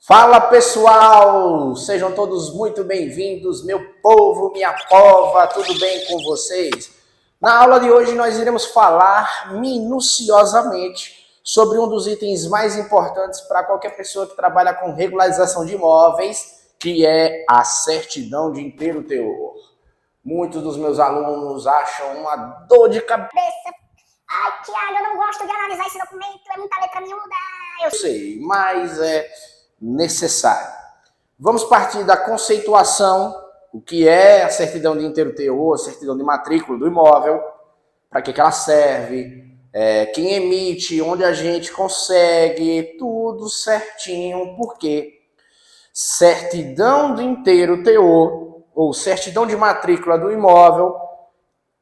Fala pessoal, sejam todos muito bem-vindos, meu povo, minha pova, tudo bem com vocês? Na aula de hoje nós iremos falar minuciosamente sobre um dos itens mais importantes para qualquer pessoa que trabalha com regularização de imóveis, que é a certidão de inteiro teor. Muitos dos meus alunos acham uma dor de cabeça. Ai, Tiago, eu não gosto de analisar esse documento, é muita letra miúda. Eu sei, mas é necessário. Vamos partir da conceituação, o que é a certidão de inteiro teor, a certidão de matrícula do imóvel, para que ela serve, quem emite, onde a gente consegue, tudo certinho, porque certidão de inteiro teor, ou certidão de matrícula do imóvel,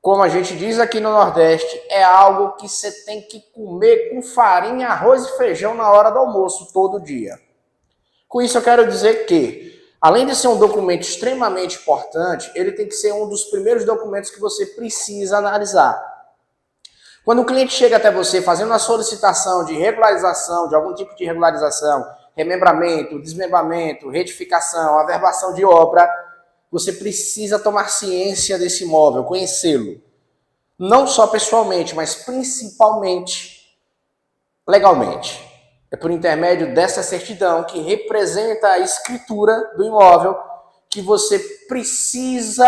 como a gente diz aqui no Nordeste, é algo que você tem que comer com farinha, arroz e feijão na hora do almoço, todo dia. Com isso eu quero dizer que, além de ser um documento extremamente importante, ele tem que ser um dos primeiros documentos que você precisa analisar. Quando o cliente chega até você fazendo a solicitação de regularização, de algum tipo de regularização, remembramento, desmembramento, retificação, averbação de obra, você precisa tomar ciência desse imóvel, conhecê-lo. Não só pessoalmente, mas principalmente legalmente. É por intermédio dessa certidão, que representa a escritura do imóvel, que você precisa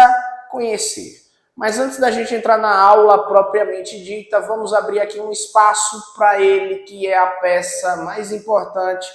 conhecer. Mas antes da gente entrar na aula propriamente dita, vamos abrir aqui um espaço para ele, que é a peça mais importante,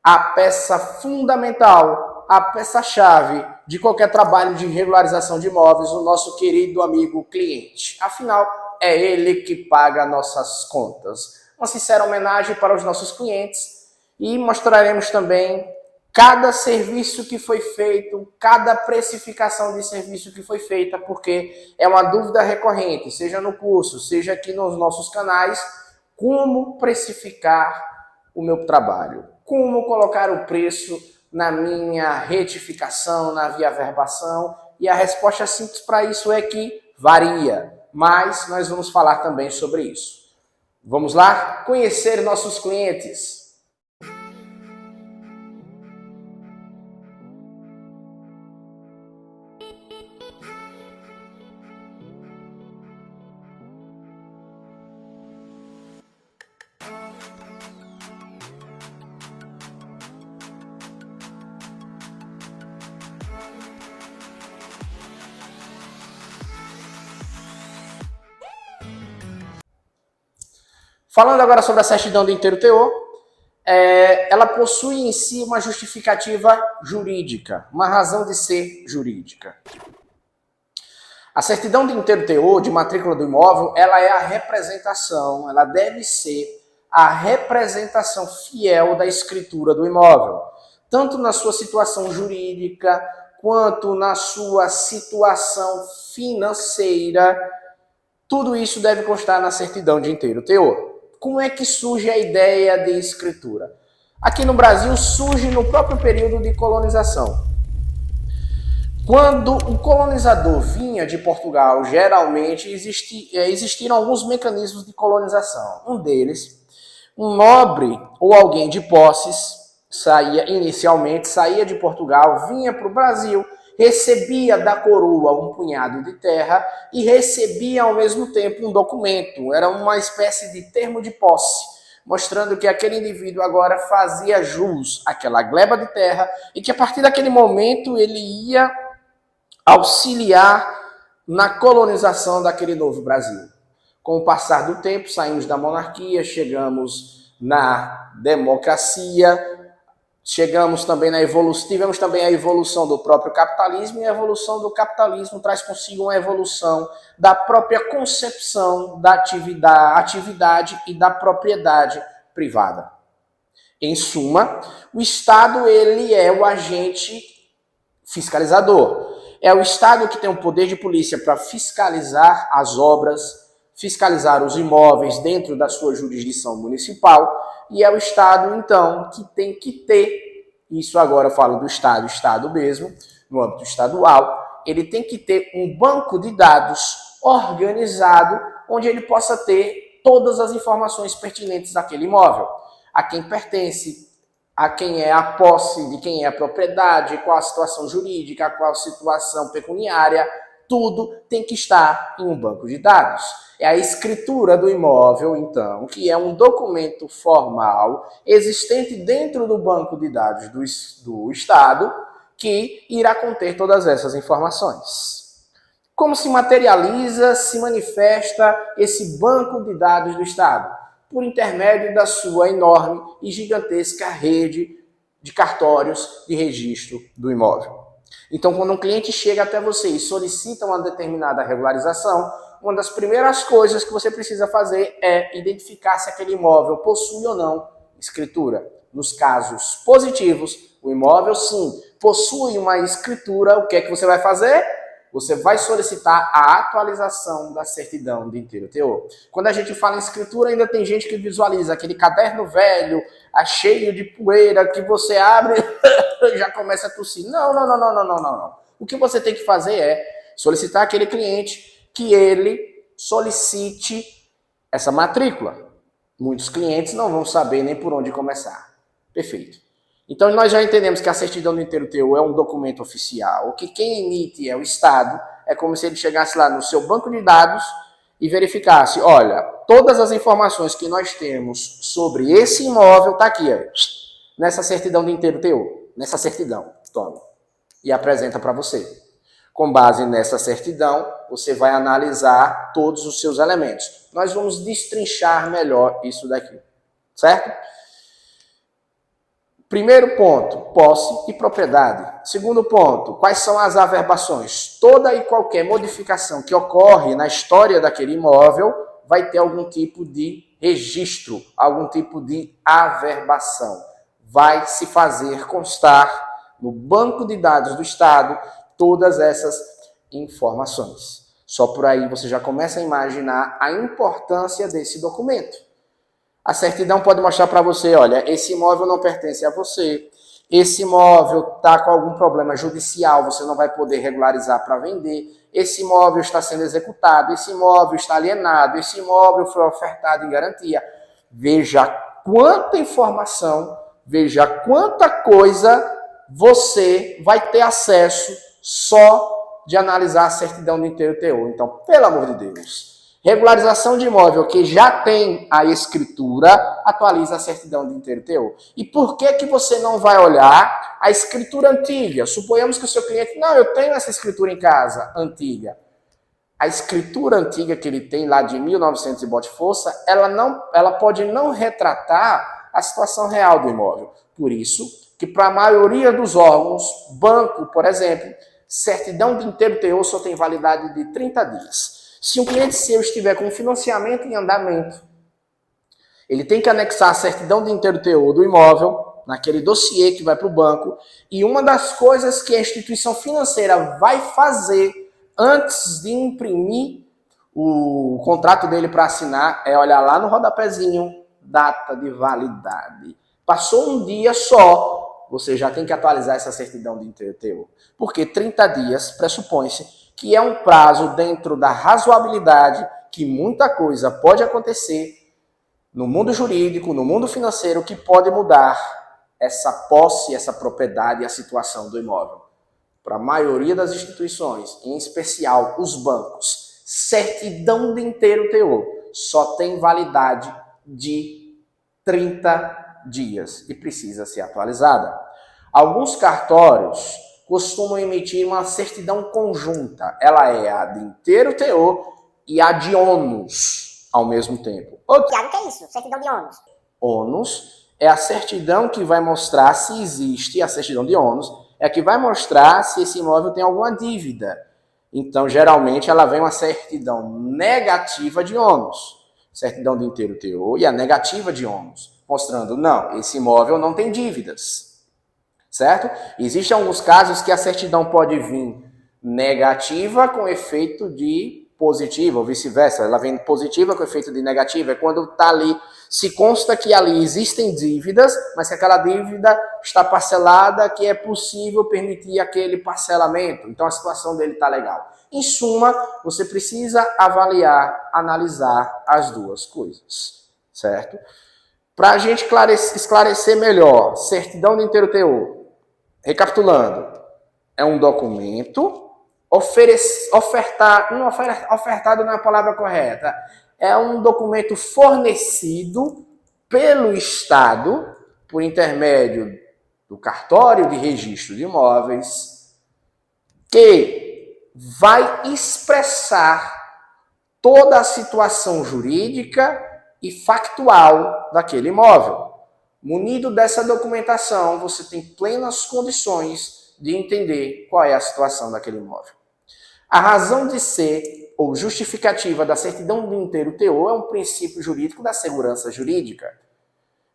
a peça fundamental, a peça-chave de qualquer trabalho de regularização de imóveis, o nosso querido amigo cliente. Afinal, é ele que paga nossas contas. Uma sincera homenagem para os nossos clientes e mostraremos também cada serviço que foi feito, cada precificação de serviço que foi feita, porque é uma dúvida recorrente, seja no curso, seja aqui nos nossos canais, como precificar o meu trabalho, como colocar o preço na minha retificação, na via averbação, e a resposta simples para isso é que varia, mas nós vamos falar também sobre isso. Vamos lá conhecer nossos clientes. Falando agora sobre a certidão de inteiro teor, ela possui em si uma justificativa jurídica, uma razão de ser jurídica. A certidão de inteiro teor, de matrícula do imóvel, ela é a representação, ela deve ser a representação fiel da escritura do imóvel, tanto na sua situação jurídica, quanto na sua situação financeira. Tudo isso deve constar na certidão de inteiro teor. Como é que surge a ideia de escritura? Aqui no Brasil surge no próprio período de colonização. Quando o colonizador vinha de Portugal, geralmente existiram alguns mecanismos de colonização. Um deles, um nobre ou alguém de posses, saía de Portugal, vinha para o Brasil, recebia da coroa um punhado de terra e recebia ao mesmo tempo um documento. Era uma espécie de termo de posse, mostrando que aquele indivíduo agora fazia jus àquela gleba de terra e que a partir daquele momento ele ia auxiliar na colonização daquele novo Brasil. Com o passar do tempo, saímos da monarquia, chegamos na democracia, tivemos também a evolução do próprio capitalismo, e a evolução do capitalismo traz consigo uma evolução da própria concepção da atividade e da propriedade privada. Em suma, o Estado ele é o agente fiscalizador. É o Estado que tem o poder de polícia para fiscalizar as obras, fiscalizar os imóveis dentro da sua jurisdição municipal, e é o Estado, então, que tem que ter, isso agora eu falo do Estado mesmo, no âmbito estadual, ele tem que ter um banco de dados organizado, onde ele possa ter todas as informações pertinentes daquele imóvel, a quem pertence, a quem é a posse, de quem é a propriedade, qual a situação jurídica, qual a situação pecuniária, tudo tem que estar em um banco de dados. É a escritura do imóvel, então, que é um documento formal existente dentro do banco de dados do Estado, que irá conter todas essas informações. Como se materializa, se manifesta esse banco de dados do Estado? Por intermédio da sua enorme e gigantesca rede de cartórios de registro do imóvel. Então, quando um cliente chega até você e solicita uma determinada regularização, uma das primeiras coisas que você precisa fazer é identificar se aquele imóvel possui ou não escritura. Nos casos positivos, o imóvel, sim, possui uma escritura. O que é que você vai fazer? Você vai solicitar a atualização da certidão de inteiro teor. Quando a gente fala em escritura, ainda tem gente que visualiza aquele caderno velho, cheio de poeira, que você abre e já começa a tossir. Não. O que você tem que fazer é solicitar àquele cliente que ele solicite essa matrícula. Muitos clientes não vão saber nem por onde começar. Perfeito. Então, nós já entendemos que a certidão do inteiro teor é um documento oficial, que quem emite é o Estado. É como se ele chegasse lá no seu banco de dados e verificasse, olha, todas as informações que nós temos sobre esse imóvel está aqui, ó, nessa certidão do inteiro teor, nessa certidão, toma, e apresenta para você. Com base nessa certidão, você vai analisar todos os seus elementos. Nós vamos destrinchar melhor isso daqui, certo? Primeiro ponto, posse e propriedade. Segundo ponto, quais são as averbações? Toda e qualquer modificação que ocorre na história daquele imóvel vai ter algum tipo de registro, algum tipo de averbação. Vai se fazer constar no banco de dados do Estado todas essas informações. Só por aí você já começa a imaginar a importância desse documento. A certidão pode mostrar para você, olha, esse imóvel não pertence a você, esse imóvel está com algum problema judicial, você não vai poder regularizar para vender, esse imóvel está sendo executado, esse imóvel está alienado, esse imóvel foi ofertado em garantia. Veja quanta informação, veja quanta coisa você vai ter acesso só de analisar a certidão do inteiro teor. Então, pelo amor de Deus, regularização de imóvel que já tem a escritura, atualiza a certidão de inteiro teor. E por que que você não vai olhar a escritura antiga? Suponhamos que o seu cliente, não, eu tenho essa escritura em casa, antiga. A escritura antiga que ele tem lá de 1900 e bote força, ela pode não retratar a situação real do imóvel. Por isso que para a maioria dos órgãos, banco, por exemplo, certidão de inteiro teor só tem validade de 30 dias. Se um cliente seu estiver com financiamento em andamento, ele tem que anexar a certidão de inteiro teor do imóvel, naquele dossiê que vai para o banco, e uma das coisas que a instituição financeira vai fazer antes de imprimir o contrato dele para assinar é olhar lá no rodapézinho, data de validade. Passou um dia só, você já tem que atualizar essa certidão de inteiro teor. Porque 30 dias pressupõe-se que é um prazo dentro da razoabilidade, que muita coisa pode acontecer no mundo jurídico, no mundo financeiro, que pode mudar essa posse, essa propriedade e a situação do imóvel. Para a maioria das instituições, em especial os bancos, certidão de inteiro teor só tem validade de 30 dias e precisa ser atualizada. Alguns cartórios costumam emitir uma certidão conjunta. Ela é a de inteiro teor e a de ônus ao mesmo tempo. Tiago, o que é isso? Certidão de ônus. Ônus é a certidão que vai mostrar se existe, a certidão de ônus é a que vai mostrar se esse imóvel tem alguma dívida. Então, geralmente, ela vem uma certidão negativa de ônus. Certidão de inteiro teor e a negativa de ônus, mostrando, não, esse imóvel não tem dívidas. Certo? Existem alguns casos que a certidão pode vir negativa com efeito de positiva, ou vice-versa. Ela vem positiva com efeito de negativa. É quando está ali, se consta que ali existem dívidas, mas que aquela dívida está parcelada, que é possível permitir aquele parcelamento. Então a situação dele está legal. Em suma, você precisa avaliar, analisar as duas coisas. Certo? Para a gente esclarecer melhor, certidão de inteiro teor, recapitulando, é um documento ofertado não é a palavra correta, é um documento fornecido pelo Estado, por intermédio do cartório de registro de imóveis, que vai expressar toda a situação jurídica e factual daquele imóvel. Munido dessa documentação, você tem plenas condições de entender qual é a situação daquele imóvel. A razão de ser ou justificativa da certidão de inteiro teor é um princípio jurídico da segurança jurídica.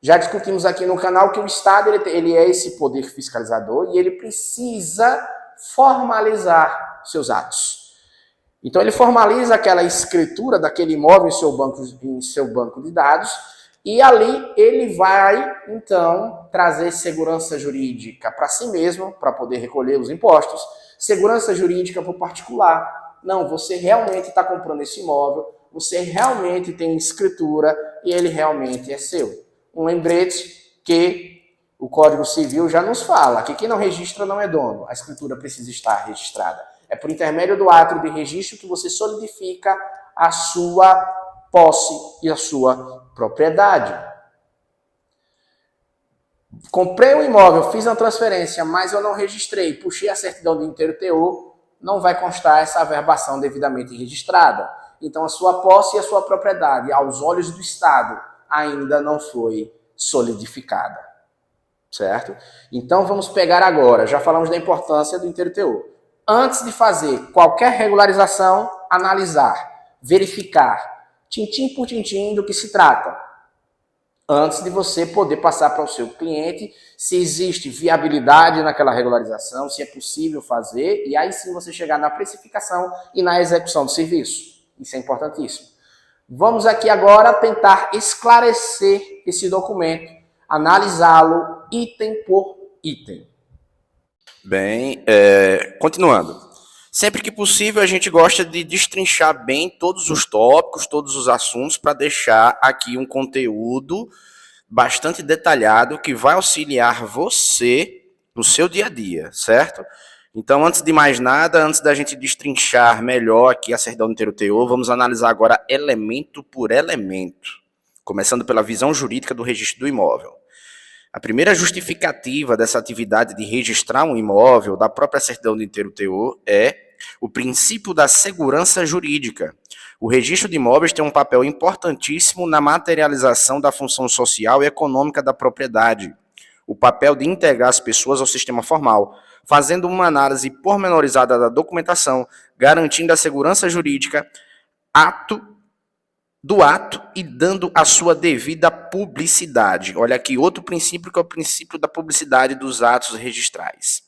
Já discutimos aqui no canal que o Estado ele é esse poder fiscalizador e ele precisa formalizar seus atos. Então ele formaliza aquela escritura daquele imóvel em seu banco de dados e ali ele vai, então, trazer segurança jurídica para si mesmo, para poder recolher os impostos, segurança jurídica para o particular. Não, você realmente está comprando esse imóvel, você realmente tem escritura e ele realmente é seu. Um lembrete que o Código Civil já nos fala que quem não registra não é dono, a escritura precisa estar registrada. É por intermédio do ato de registro que você solidifica a sua posse e a sua propriedade. Comprei um imóvel, fiz uma transferência, mas eu não registrei, puxei a certidão de inteiro teor, não vai constar essa averbação devidamente registrada. Então a sua posse e a sua propriedade, aos olhos do Estado, ainda não foi solidificada. Certo? Então vamos pegar agora, já falamos da importância do inteiro teor. Antes de fazer qualquer regularização, analisar, verificar, tintim por tintim do que se trata. Antes de você poder passar para o seu cliente se existe viabilidade naquela regularização, se é possível fazer, e aí sim você chegar na precificação e na execução do serviço. Isso é importantíssimo. Vamos aqui agora tentar esclarecer esse documento, analisá-lo item por item. Bem, continuando. Sempre que possível, a gente gosta de destrinchar bem todos os tópicos, todos os assuntos, para deixar aqui um conteúdo bastante detalhado que vai auxiliar você no seu dia a dia, certo? Então, antes de mais nada, antes da gente destrinchar melhor aqui a certidão de inteiro teor, vamos analisar agora elemento por elemento, começando pela visão jurídica do registro do imóvel. A primeira justificativa dessa atividade de registrar um imóvel da própria certidão de inteiro teor é o princípio da segurança jurídica. O registro de imóveis tem um papel importantíssimo na materialização da função social e econômica da propriedade. O papel de integrar as pessoas ao sistema formal, fazendo uma análise pormenorizada da documentação, garantindo a segurança jurídica do ato e dando a sua devida publicidade. Olha aqui outro princípio que é o princípio da publicidade dos atos registrais.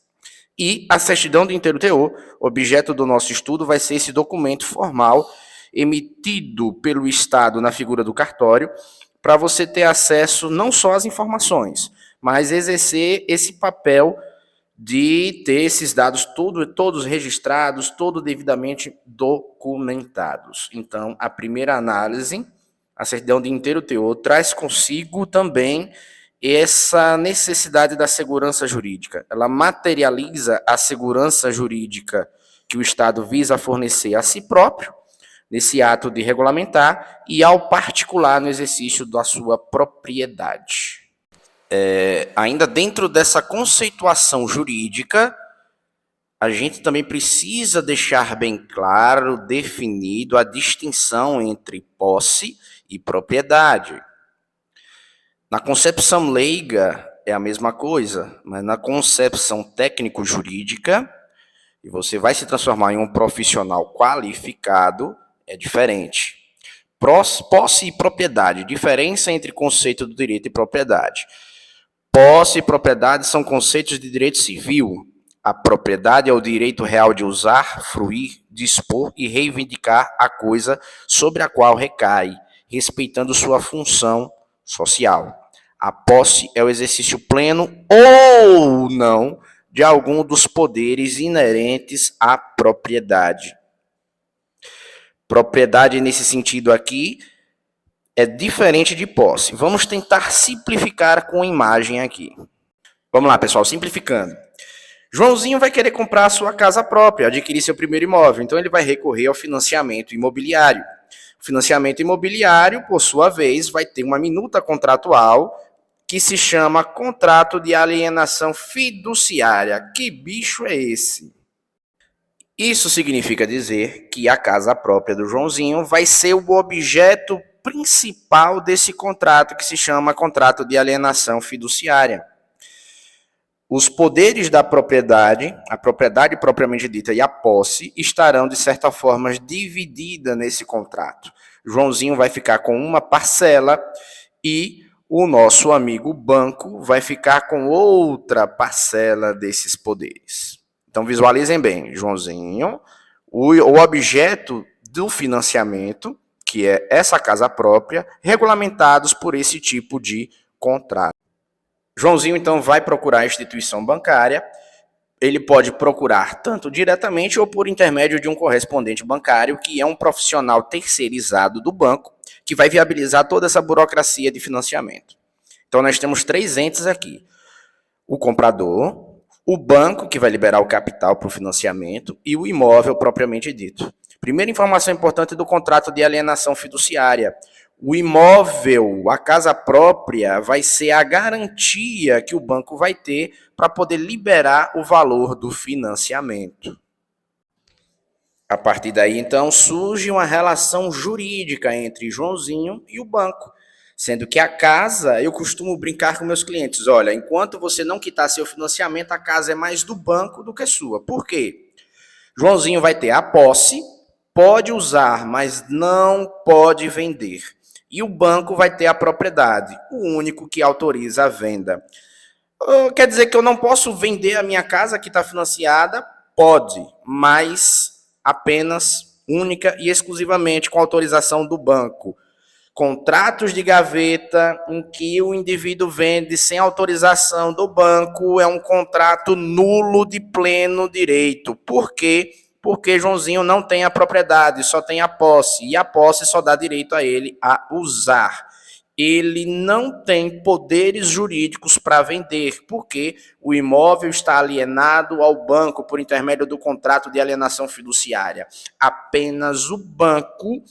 E a certidão de inteiro teor, objeto do nosso estudo, vai ser esse documento formal emitido pelo Estado na figura do cartório, para você ter acesso não só às informações, mas exercer esse papel de ter esses dados todos registrados, todos devidamente documentados. Então, a primeira análise, a certidão de inteiro teor, traz consigo também essa necessidade da segurança jurídica. Ela materializa a segurança jurídica que o Estado visa fornecer a si próprio, nesse ato de regulamentar, e ao particular no exercício da sua propriedade. Ainda dentro dessa conceituação jurídica, a gente também precisa deixar bem claro, definido, a distinção entre posse e propriedade. Na concepção leiga é a mesma coisa, mas na concepção técnico-jurídica, e você vai se transformar em um profissional qualificado, é diferente. Posse e propriedade, diferença entre conceito do direito e propriedade. Posse e propriedade são conceitos de direito civil. A propriedade é o direito real de usar, fruir, dispor e reivindicar a coisa sobre a qual recai, respeitando sua função social. A posse é o exercício pleno ou não de algum dos poderes inerentes à propriedade. Propriedade, nesse sentido aqui, é diferente de posse. Vamos tentar simplificar com a imagem aqui. Vamos lá, pessoal, simplificando. Joãozinho vai querer comprar a sua casa própria, adquirir seu primeiro imóvel, então ele vai recorrer ao financiamento imobiliário. O financiamento imobiliário, por sua vez, vai ter uma minuta contratual que se chama contrato de alienação fiduciária. Que bicho é esse? Isso significa dizer que a casa própria do Joãozinho vai ser o objeto principal desse contrato, que se chama contrato de alienação fiduciária. Os poderes da propriedade, a propriedade propriamente dita e a posse, estarão, de certa forma, divididas nesse contrato. Joãozinho vai ficar com uma parcela e o nosso amigo banco vai ficar com outra parcela desses poderes. Então, visualizem bem, Joãozinho, o objeto do financiamento, que é essa casa própria, regulamentados por esse tipo de contrato. Joãozinho, então, vai procurar a instituição bancária. Ele pode procurar tanto diretamente ou por intermédio de um correspondente bancário, que é um profissional terceirizado do banco, que vai viabilizar toda essa burocracia de financiamento. Então, nós temos 3 entes aqui. O comprador, o banco, que vai liberar o capital para o financiamento, e o imóvel propriamente dito. Primeira informação importante do contrato de alienação fiduciária. O imóvel, a casa própria, vai ser a garantia que o banco vai ter para poder liberar o valor do financiamento. A partir daí, então, surge uma relação jurídica entre Joãozinho e o banco, sendo que a casa, eu costumo brincar com meus clientes, olha, enquanto você não quitar seu financiamento, a casa é mais do banco do que sua. Por quê? Joãozinho vai ter a posse, pode usar, mas não pode vender. E o banco vai ter a propriedade, o único que autoriza a venda. Quer dizer que eu não posso vender a minha casa que está financiada? Pode, mas apenas, única e exclusivamente com autorização do banco. Contratos de gaveta em que o indivíduo vende sem autorização do banco é um contrato nulo de pleno direito. Por quê? Porque Joãozinho não tem a propriedade, só tem a posse, e a posse só dá direito a ele a usar. Ele não tem poderes jurídicos para vender, porque o imóvel está alienado ao banco por intermédio do contrato de alienação fiduciária. Apenas o banco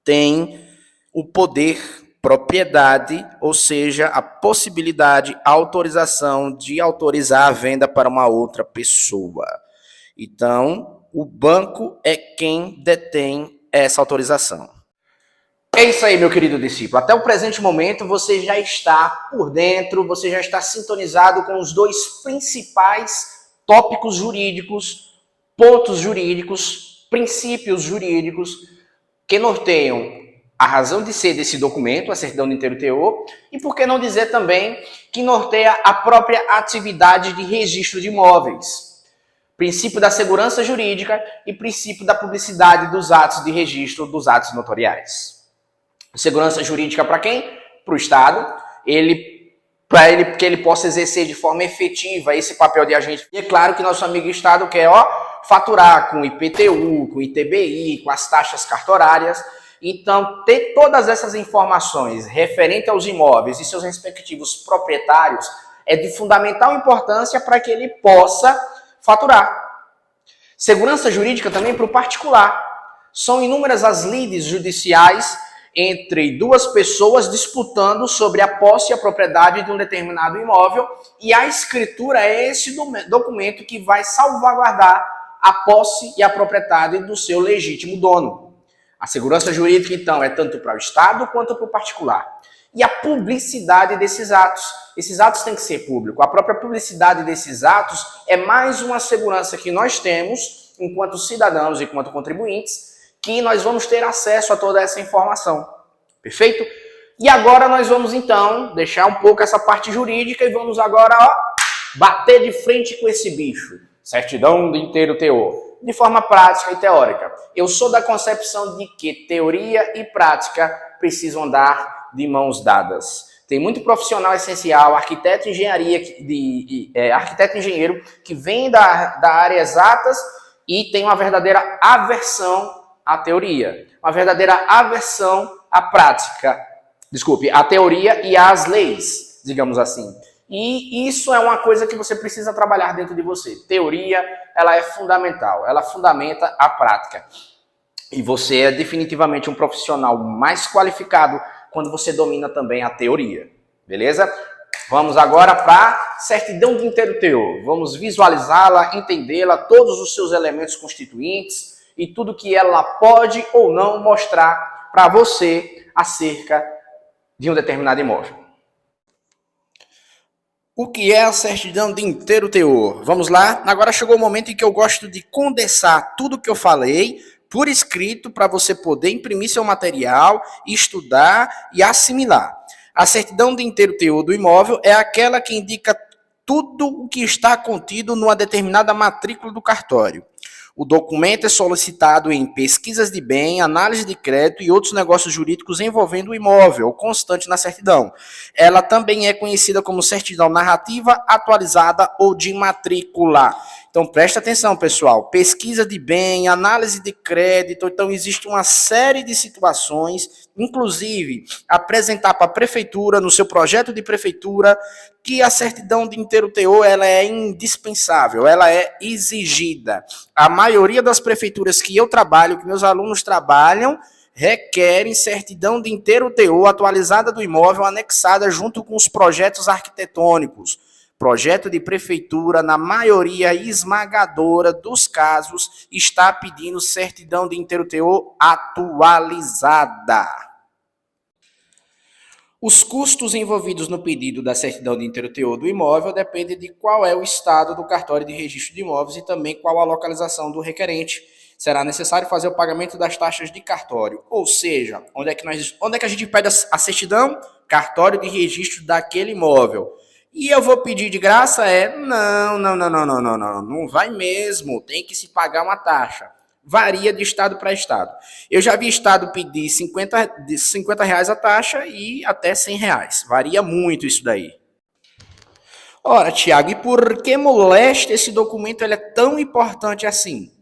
tem o poder, propriedade, ou seja, a possibilidade, a autorização de autorizar a venda para uma outra pessoa. Então, o banco é quem detém essa autorização. É isso aí, meu querido discípulo. Até o presente momento, você já está por dentro, você já está sintonizado com os 2 principais tópicos jurídicos, pontos jurídicos, princípios jurídicos que norteiam a razão de ser desse documento, a certidão de inteiro teor, e por que não dizer também que norteia a própria atividade de registro de imóveis. Princípio da segurança jurídica e princípio da publicidade dos atos de registro dos atos notoriais. Segurança jurídica para quem? Para o Estado, para que ele possa exercer de forma efetiva esse papel de agente. E é claro que nosso amigo Estado quer faturar com IPTU, com ITBI, com as taxas cartorárias. Então, ter todas essas informações referente aos imóveis e seus respectivos proprietários é de fundamental importância para que ele possa faturar. Segurança jurídica também para o particular. São inúmeras as lides judiciais entre 2 pessoas disputando sobre a posse e a propriedade de um determinado imóvel, e a escritura é esse documento que vai salvaguardar a posse e a propriedade do seu legítimo dono. A segurança jurídica, então, é tanto para o Estado quanto para o particular. E a publicidade desses atos. Esses atos têm que ser públicos. A própria publicidade desses atos é mais uma segurança que nós temos, enquanto cidadãos e enquanto contribuintes, que nós vamos ter acesso a toda essa informação. Perfeito? E agora nós vamos, então, deixar um pouco essa parte jurídica e vamos agora bater de frente com esse bicho. Certidão de inteiro teor. De forma prática e teórica. Eu sou da concepção de que teoria e prática precisam andar de mãos dadas. Tem muito profissional essencial, arquiteto e engenheiro, que vem da área exatas e tem uma verdadeira aversão à teoria, uma verdadeira aversão a prática, a teoria e as leis, digamos assim. E isso é uma coisa que você precisa trabalhar dentro de você. Teoria, ela é fundamental, ela fundamenta a prática. E você é definitivamente um profissional mais qualificado quando você domina também a teoria, beleza? Vamos agora para a certidão de inteiro teor. Vamos visualizá-la, entendê-la, todos os seus elementos constituintes e tudo que ela pode ou não mostrar para você acerca de um determinado imóvel. O que é a certidão de inteiro teor? Vamos lá? Agora chegou o momento em que eu gosto de condensar tudo que eu falei por escrito para você poder imprimir seu material, estudar e assimilar. A certidão de inteiro teor do imóvel é aquela que indica tudo o que está contido numa determinada matrícula do cartório. O documento é solicitado em pesquisas de bem, análise de crédito e outros negócios jurídicos envolvendo o imóvel, constante na certidão. Ela também é conhecida como certidão narrativa, atualizada ou de matrícula. Então, presta atenção, pessoal. Pesquisa de bem, análise de crédito. Então, existe uma série de situações, inclusive, apresentar para a prefeitura, no seu projeto de prefeitura, que a certidão de inteiro teor ela é indispensável, ela é exigida. A maioria das prefeituras que eu trabalho, que meus alunos trabalham, requerem certidão de inteiro teor atualizada do imóvel, anexada junto com os projetos arquitetônicos. Projeto de prefeitura, na maioria esmagadora dos casos, está pedindo certidão de inteiro teor atualizada. Os custos envolvidos no pedido da certidão de inteiro teor do imóvel dependem de qual é o estado do cartório de registro de imóveis e também qual a localização do requerente. Será necessário fazer o pagamento das taxas de cartório. Ou seja, onde é que a gente pede a certidão? Cartório de registro daquele imóvel. E eu vou pedir de graça? Não vai mesmo, tem que se pagar uma taxa. Varia de estado para estado. Eu já vi estado pedir R$50 a taxa e até R$100. Varia muito isso daí. Ora, Tiago, e por que molesta esse documento ele é tão importante assim?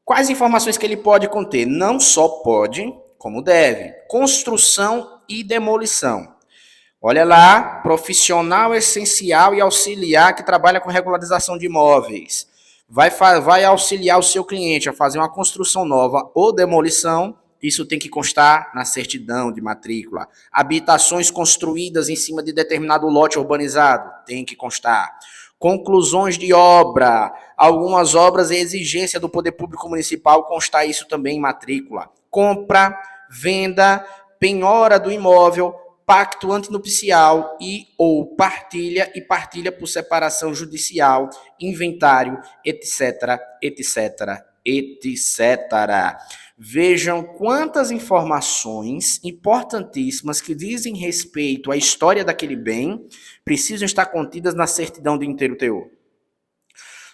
Quais informações que ele pode conter? Não só pode, como deve. Construção e demolição. Olha lá, profissional essencial e auxiliar que trabalha com regularização de imóveis. Vai auxiliar o seu cliente a fazer uma construção nova ou demolição. Isso tem que constar na certidão de matrícula. Habitações construídas em cima de determinado lote urbanizado. Tem que constar. Conclusões de obra. Algumas obras é exigência do poder público municipal, constar isso também em matrícula. Compra, venda, penhora do imóvel, pacto antinupcial e ou partilha e partilha por separação judicial, inventário, etc, etc, etc. Vejam quantas informações importantíssimas que dizem respeito à história daquele bem precisam estar contidas na certidão de inteiro teor.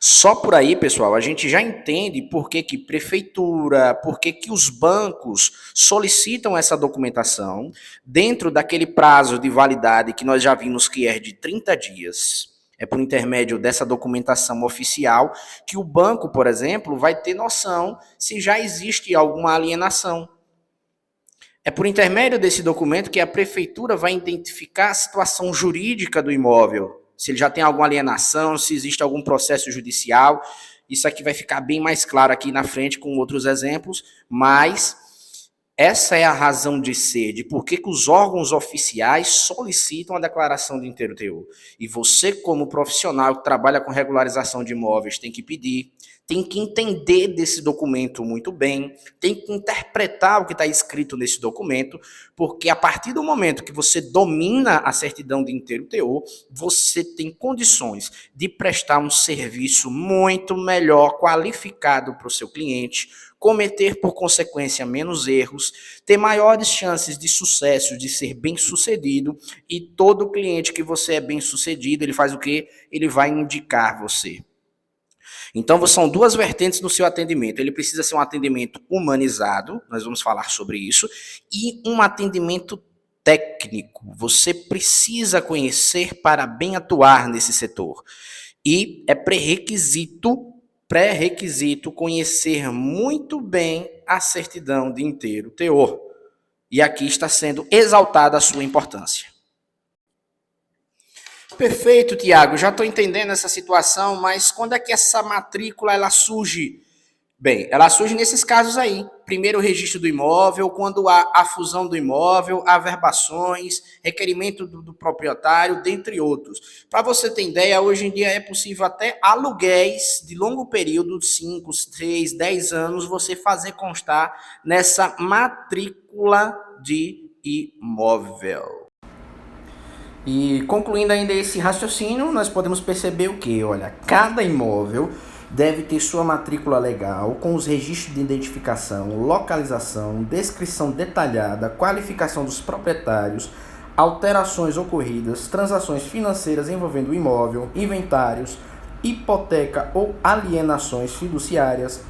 Só por aí, pessoal, a gente já entende por que prefeitura, por que os bancos solicitam essa documentação dentro daquele prazo de validade que nós já vimos que é de 30 dias. É por intermédio dessa documentação oficial que o banco, por exemplo, vai ter noção se já existe alguma alienação. É por intermédio desse documento que a prefeitura vai identificar a situação jurídica do imóvel, se ele já tem alguma alienação, se existe algum processo judicial. Isso aqui vai ficar bem mais claro aqui na frente com outros exemplos, mas essa é a razão de ser, de por que os órgãos oficiais solicitam a declaração de inteiro teor. E você, como profissional que trabalha com regularização de imóveis, tem que pedir, tem que entender desse documento muito bem, tem que interpretar o que está escrito nesse documento, porque a partir do momento que você domina a certidão de inteiro teor, você tem condições de prestar um serviço muito melhor, qualificado para o seu cliente, cometer, por consequência, menos erros, ter maiores chances de sucesso, de ser bem-sucedido, e todo cliente que você é bem-sucedido, ele faz o quê? Ele vai indicar você. Então, são duas vertentes no seu atendimento. Ele precisa ser um atendimento humanizado, nós vamos falar sobre isso, e um atendimento técnico. Você precisa conhecer para bem atuar nesse setor. E é pré-requisito conhecer muito bem a certidão de inteiro teor. E aqui está sendo exaltada a sua importância. Perfeito, Tiago. Já estou entendendo essa situação, mas quando é que essa matrícula ela surge? Bem, ela surge nesses casos aí. Primeiro o registro do imóvel, quando há a fusão do imóvel, averbações, requerimento do proprietário, dentre outros. Para você ter ideia, hoje em dia é possível até aluguéis de longo período, 5, 6, 10 anos, você fazer constar nessa matrícula de imóvel. E concluindo ainda esse raciocínio, nós podemos perceber o que? Olha, cada imóvel deve ter sua matrícula legal, com os registros de identificação, localização, descrição detalhada, qualificação dos proprietários, alterações ocorridas, transações financeiras envolvendo o imóvel, inventários, hipoteca ou alienações fiduciárias,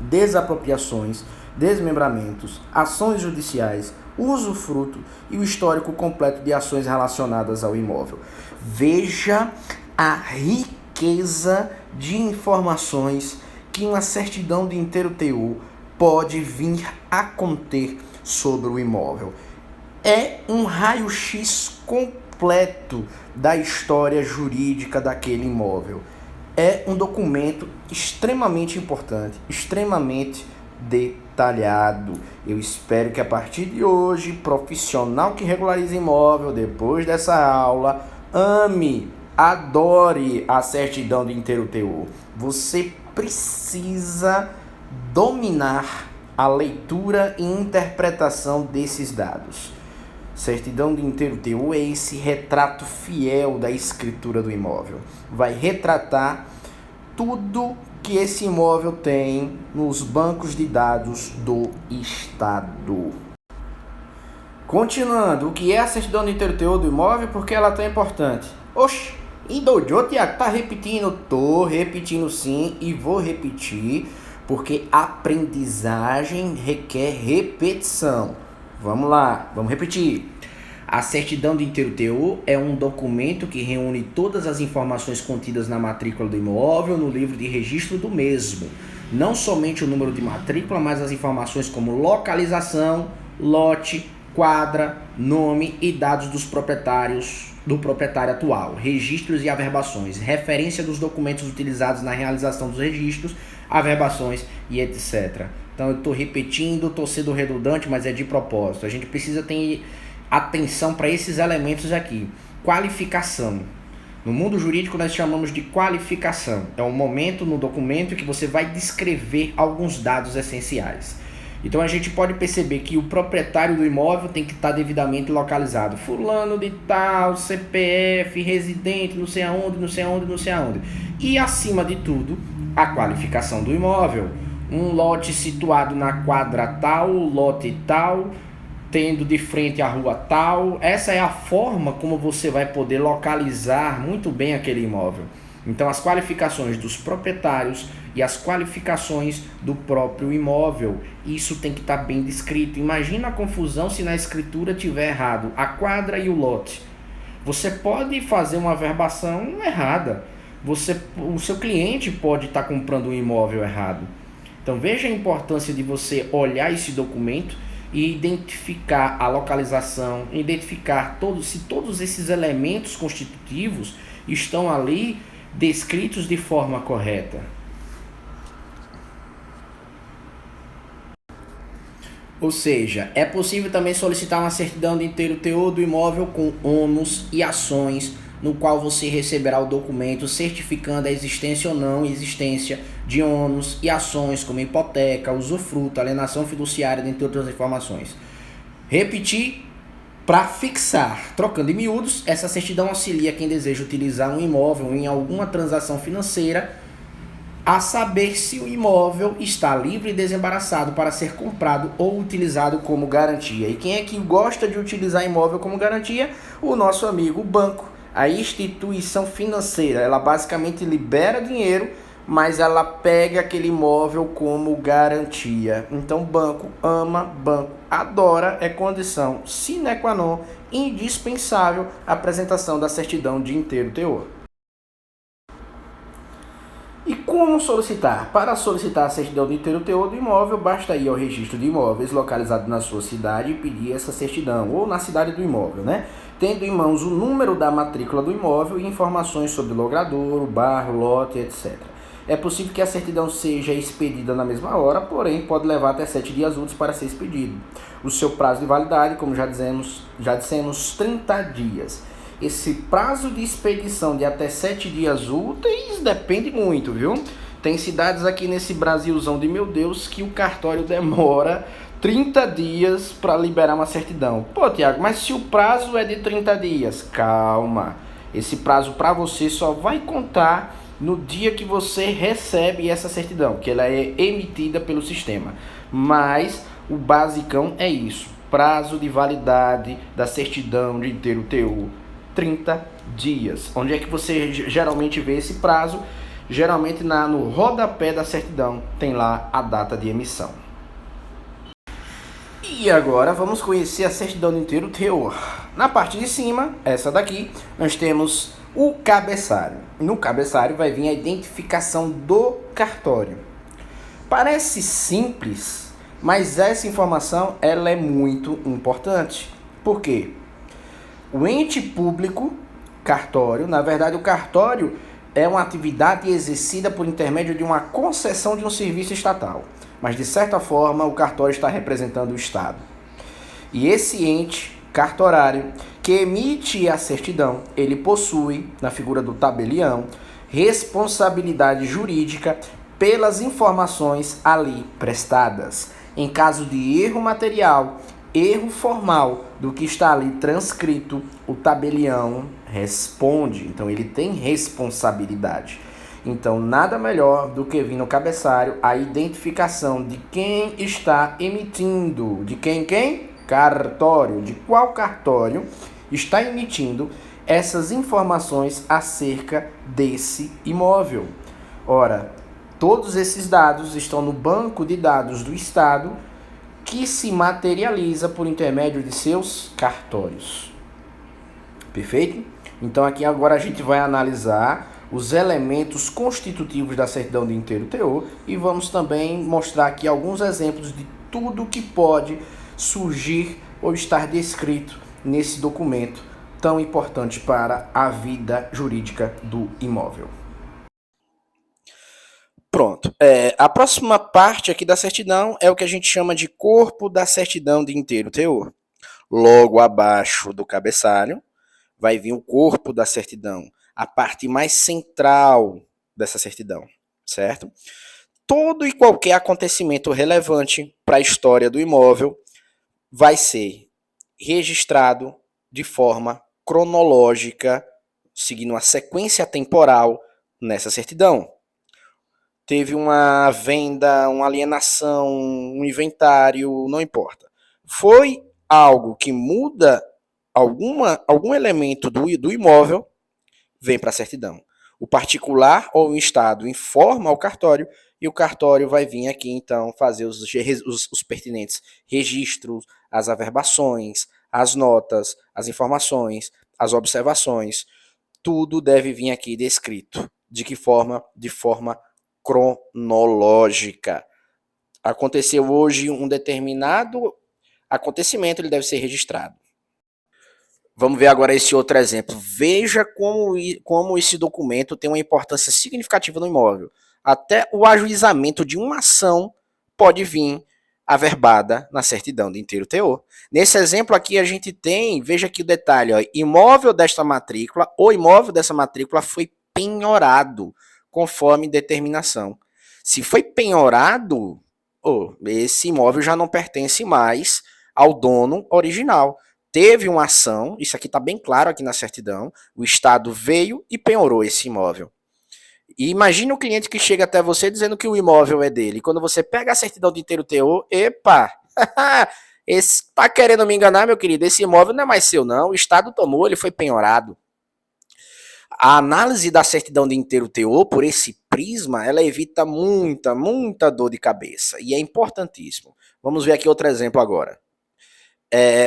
desapropriações, desmembramentos, ações judiciais, usufruto e o histórico completo de ações relacionadas ao imóvel. Veja a riqueza de informações que uma certidão de inteiro teor pode vir a conter sobre o imóvel. É um raio-x completo da história jurídica daquele imóvel. É um documento extremamente importante, extremamente detalhado. Eu espero que a partir de hoje, profissional que regulariza imóvel, depois dessa aula, ame, adore a certidão de inteiro teor. Você precisa dominar a leitura e interpretação desses dados. Certidão de inteiro teor é esse retrato fiel da escritura do imóvel. Vai retratar tudo que esse imóvel tem nos bancos de dados do Estado. Continuando, o que é a certidão de inteiro teor do imóvel? Por que ela é tão importante? Oxe, endoidou, Tiago? Tá repetindo? Tô repetindo sim e vou repetir, porque aprendizagem requer repetição. Vamos lá, vamos repetir. A certidão de inteiro teor é um documento que reúne todas as informações contidas na matrícula do imóvel no livro de registro do mesmo. Não somente o número de matrícula, mas as informações como localização, lote, quadra, nome e dados dos proprietários, do proprietário atual, registros e averbações, referência dos documentos utilizados na realização dos registros, averbações e etc. Então eu estou repetindo, estou sendo redundante, mas é de propósito. A gente precisa ter atenção para esses elementos aqui. Qualificação. No mundo jurídico nós chamamos de qualificação. É um momento no documento que você vai descrever alguns dados essenciais. Então a gente pode perceber que o proprietário do imóvel tem que estar devidamente localizado. Fulano de tal, CPF, residente, não sei aonde, não sei aonde, não sei aonde. E acima de tudo, a qualificação do imóvel. Um lote situado na quadra tal, lote tal, tendo de frente a rua tal. Essa é a forma como você vai poder localizar muito bem aquele imóvel. Então as qualificações dos proprietários e as qualificações do próprio imóvel, isso tem que estar bem descrito. Imagina a confusão se na escritura tiver errado a quadra e o lote. Você pode fazer uma averbação errada. O seu cliente pode estar comprando um imóvel errado. Então veja a importância de você olhar esse documento e identificar a localização, identificar se todos esses elementos constitutivos estão ali descritos de forma correta. Ou seja, é possível também solicitar uma certidão de inteiro teor do imóvel com ônus e ações, no qual você receberá o documento certificando a existência ou não existência de ônus e ações como hipoteca, usufruto, alienação fiduciária, dentre outras informações. Repetir para fixar. Trocando em miúdos, essa certidão auxilia quem deseja utilizar um imóvel em alguma transação financeira a saber se o imóvel está livre e desembaraçado para ser comprado ou utilizado como garantia. E quem é que gosta de utilizar imóvel como garantia? O nosso amigo banco. A instituição financeira, ela basicamente libera dinheiro, mas ela pega aquele imóvel como garantia. Então, banco ama, banco adora, é condição sine qua non, indispensável a apresentação da certidão de inteiro teor. E como solicitar? Para solicitar a certidão de inteiro teor do imóvel, basta ir ao registro de imóveis localizado na sua cidade e pedir essa certidão, ou na cidade do imóvel, né? Tendo em mãos o número da matrícula do imóvel e informações sobre o logrador, o bairro, lote, etc. É possível que a certidão seja expedida na mesma hora, porém pode levar até 7 dias úteis para ser expedido. O seu prazo de validade, como já dissemos 30 dias. Esse prazo de expedição de até 7 dias úteis depende muito, viu? Tem cidades aqui nesse Brasilzão de meu Deus que o cartório demora 30 dias para liberar uma certidão. Pô, Tiago, mas se o prazo é de 30 dias, calma. Esse prazo para você só vai contar no dia que você recebe essa certidão, que ela é emitida pelo sistema. Mas o basicão é isso. Prazo de validade da certidão de inteiro teor, 30 dias. Onde é que você geralmente vê esse prazo? Geralmente no rodapé da certidão tem lá a data de emissão. E agora vamos conhecer a certidão de inteiro teor. Na parte de cima, essa daqui, nós temos o cabeçalho. No cabeçalho vai vir a identificação do cartório. Parece simples, mas essa informação ela é muito importante. Por quê? O ente público, cartório, na verdade o cartório é uma atividade exercida por intermédio de uma concessão de um serviço estatal. Mas de certa forma o cartório está representando o Estado. E esse ente cartorário que emite a certidão, ele possui, na figura do tabelião, responsabilidade jurídica pelas informações ali prestadas. Em caso de erro material, erro formal do que está ali transcrito, o tabelião responde. Então ele tem responsabilidade. Então nada melhor do que vir no cabeçalho a identificação de quem está emitindo. De quem? Cartório. De qual cartório está emitindo essas informações acerca desse imóvel. Ora, todos esses dados estão no banco de dados do Estado, que se materializa por intermédio de seus cartórios. Perfeito? Então aqui agora a gente vai analisar os elementos constitutivos da certidão de inteiro teor e vamos também mostrar aqui alguns exemplos de tudo que pode surgir ou estar descrito nesse documento tão importante para a vida jurídica do imóvel. Pronto. A próxima parte aqui da certidão é o que a gente chama de corpo da certidão de inteiro teor. Logo abaixo do cabeçalho vai vir o corpo da certidão, a parte mais central dessa certidão, certo? Todo e qualquer acontecimento relevante para a história do imóvel vai ser registrado de forma cronológica, seguindo uma sequência temporal nessa certidão. Teve uma venda, uma alienação, um inventário, não importa. Foi algo que muda algum elemento do imóvel, vem para a certidão. O particular ou o Estado informa ao cartório e o cartório vai vir aqui, então, fazer os pertinentes registros, as averbações, as notas, as informações, as observações. Tudo deve vir aqui descrito. De que forma? De forma cronológica. Aconteceu hoje um determinado acontecimento, ele deve ser registrado. Vamos ver agora esse outro exemplo. Veja como esse documento tem uma importância significativa no imóvel. Até o ajuizamento de uma ação pode vir averbada na certidão de inteiro teor. Nesse exemplo aqui a gente tem, veja aqui o detalhe, ó, imóvel desta matrícula, o imóvel dessa matrícula foi penhorado, conforme determinação. Se foi penhorado, esse imóvel já não pertence mais ao dono original. Teve uma ação, isso aqui está bem claro aqui na certidão, o Estado veio e penhorou esse imóvel. E imagine o cliente que chega até você dizendo que o imóvel é dele. Quando você pega a certidão de inteiro teor, epa, está querendo me enganar, meu querido, esse imóvel não é mais seu não, o Estado tomou, ele foi penhorado. A análise da certidão de inteiro teor, por esse prisma, ela evita muita dor de cabeça. E é importantíssimo. Vamos ver aqui outro exemplo agora.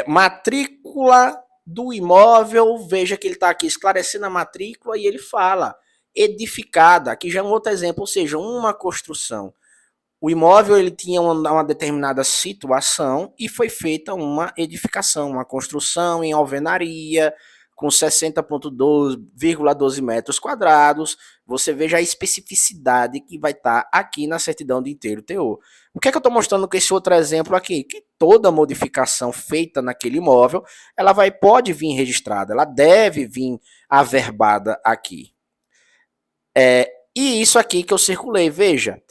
Matrícula do imóvel, veja que ele está aqui esclarecendo a matrícula e ele fala: edificada. Aqui já é um outro exemplo, ou seja, uma construção. O imóvel ele tinha uma determinada situação e foi feita uma edificação, uma construção em alvenaria, com 60,12 metros quadrados. Você veja a especificidade que vai estar aqui na certidão de inteiro teor. O que é que eu estou mostrando com esse outro exemplo aqui? Que toda modificação feita naquele imóvel, ela pode vir registrada, ela deve vir averbada aqui. E isso aqui que eu circulei, veja,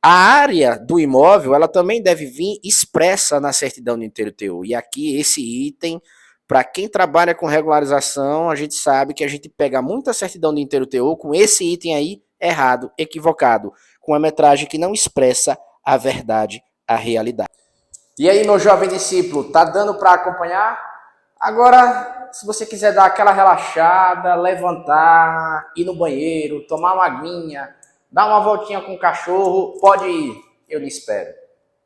a área do imóvel, ela também deve vir expressa na certidão de inteiro teor. E aqui esse item, para quem trabalha com regularização, a gente sabe que a gente pega muita certidão de inteiro teor com esse item aí errado, equivocado, com a metragem que não expressa a verdade, a realidade. E aí, meu jovem discípulo, tá dando para acompanhar? Agora, se você quiser dar aquela relaxada, levantar, ir no banheiro, tomar uma aguinha, dar uma voltinha com o cachorro, pode ir, eu lhe espero.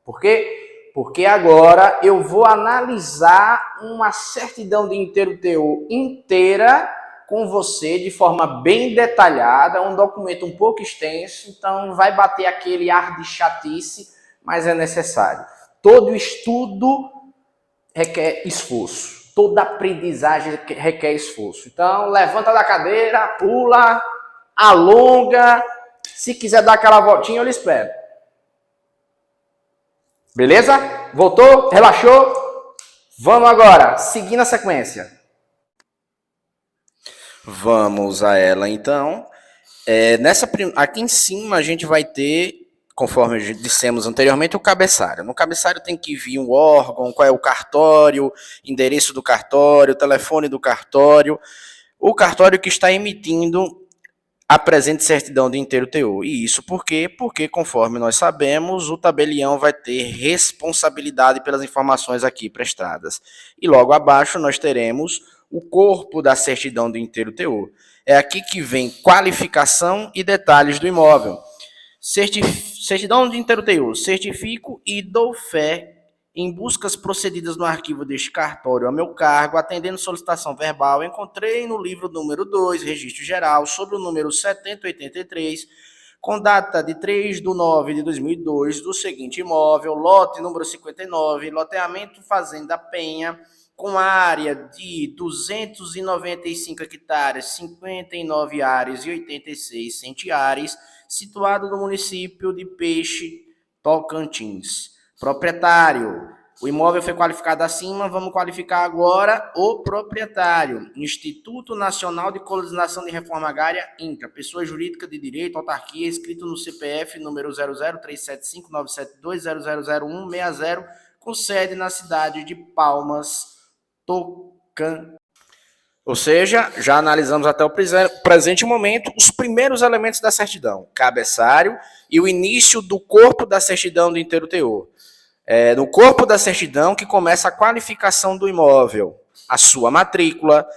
Por quê? Porque agora eu vou analisar uma certidão de inteiro teor inteira com você de forma bem detalhada, um documento um pouco extenso, então vai bater aquele ar de chatice, mas é necessário. Todo estudo requer esforço, toda aprendizagem requer esforço. Então levanta da cadeira, pula, alonga. Se quiser dar aquela voltinha, eu lhe espero. Beleza? Voltou? Relaxou? Vamos agora, seguindo a sequência. Vamos a ela, então. Aqui em cima a gente vai ter, conforme dissemos anteriormente, o cabeçalho. No cabeçalho tem que vir um órgão, qual é o cartório, endereço do cartório, telefone do cartório, o cartório que está emitindo a presente certidão de inteiro teor. E isso por quê? Porque, conforme nós sabemos, o tabelião vai ter responsabilidade pelas informações aqui prestadas. E logo abaixo nós teremos o corpo da certidão de inteiro teor. É aqui que vem qualificação e detalhes do imóvel. Certidão de inteiro teor. Certifico e dou fé em buscas procedidas no arquivo deste cartório a meu cargo, atendendo solicitação verbal, encontrei no livro número 2, registro geral, sobre o número 7083, com data de 3/9/2002, do seguinte imóvel, lote número 59, loteamento Fazenda Penha, com área de 295 hectares, 59 áreas e 86 centiares, situado no município de Peixe, Tocantins. Proprietário. O imóvel foi qualificado acima, vamos qualificar agora o proprietário. Instituto Nacional de Colonização de Reforma Agrária, INCA, pessoa jurídica de direito, autarquia, escrito no CPF número 003759720000160, com sede na cidade de Palmas, Tocantins. Ou seja, já analisamos até o presente momento os primeiros elementos da certidão, cabeçalho e o início do corpo da certidão de inteiro teor. No corpo da certidão que começa a qualificação do imóvel, a sua matrícula,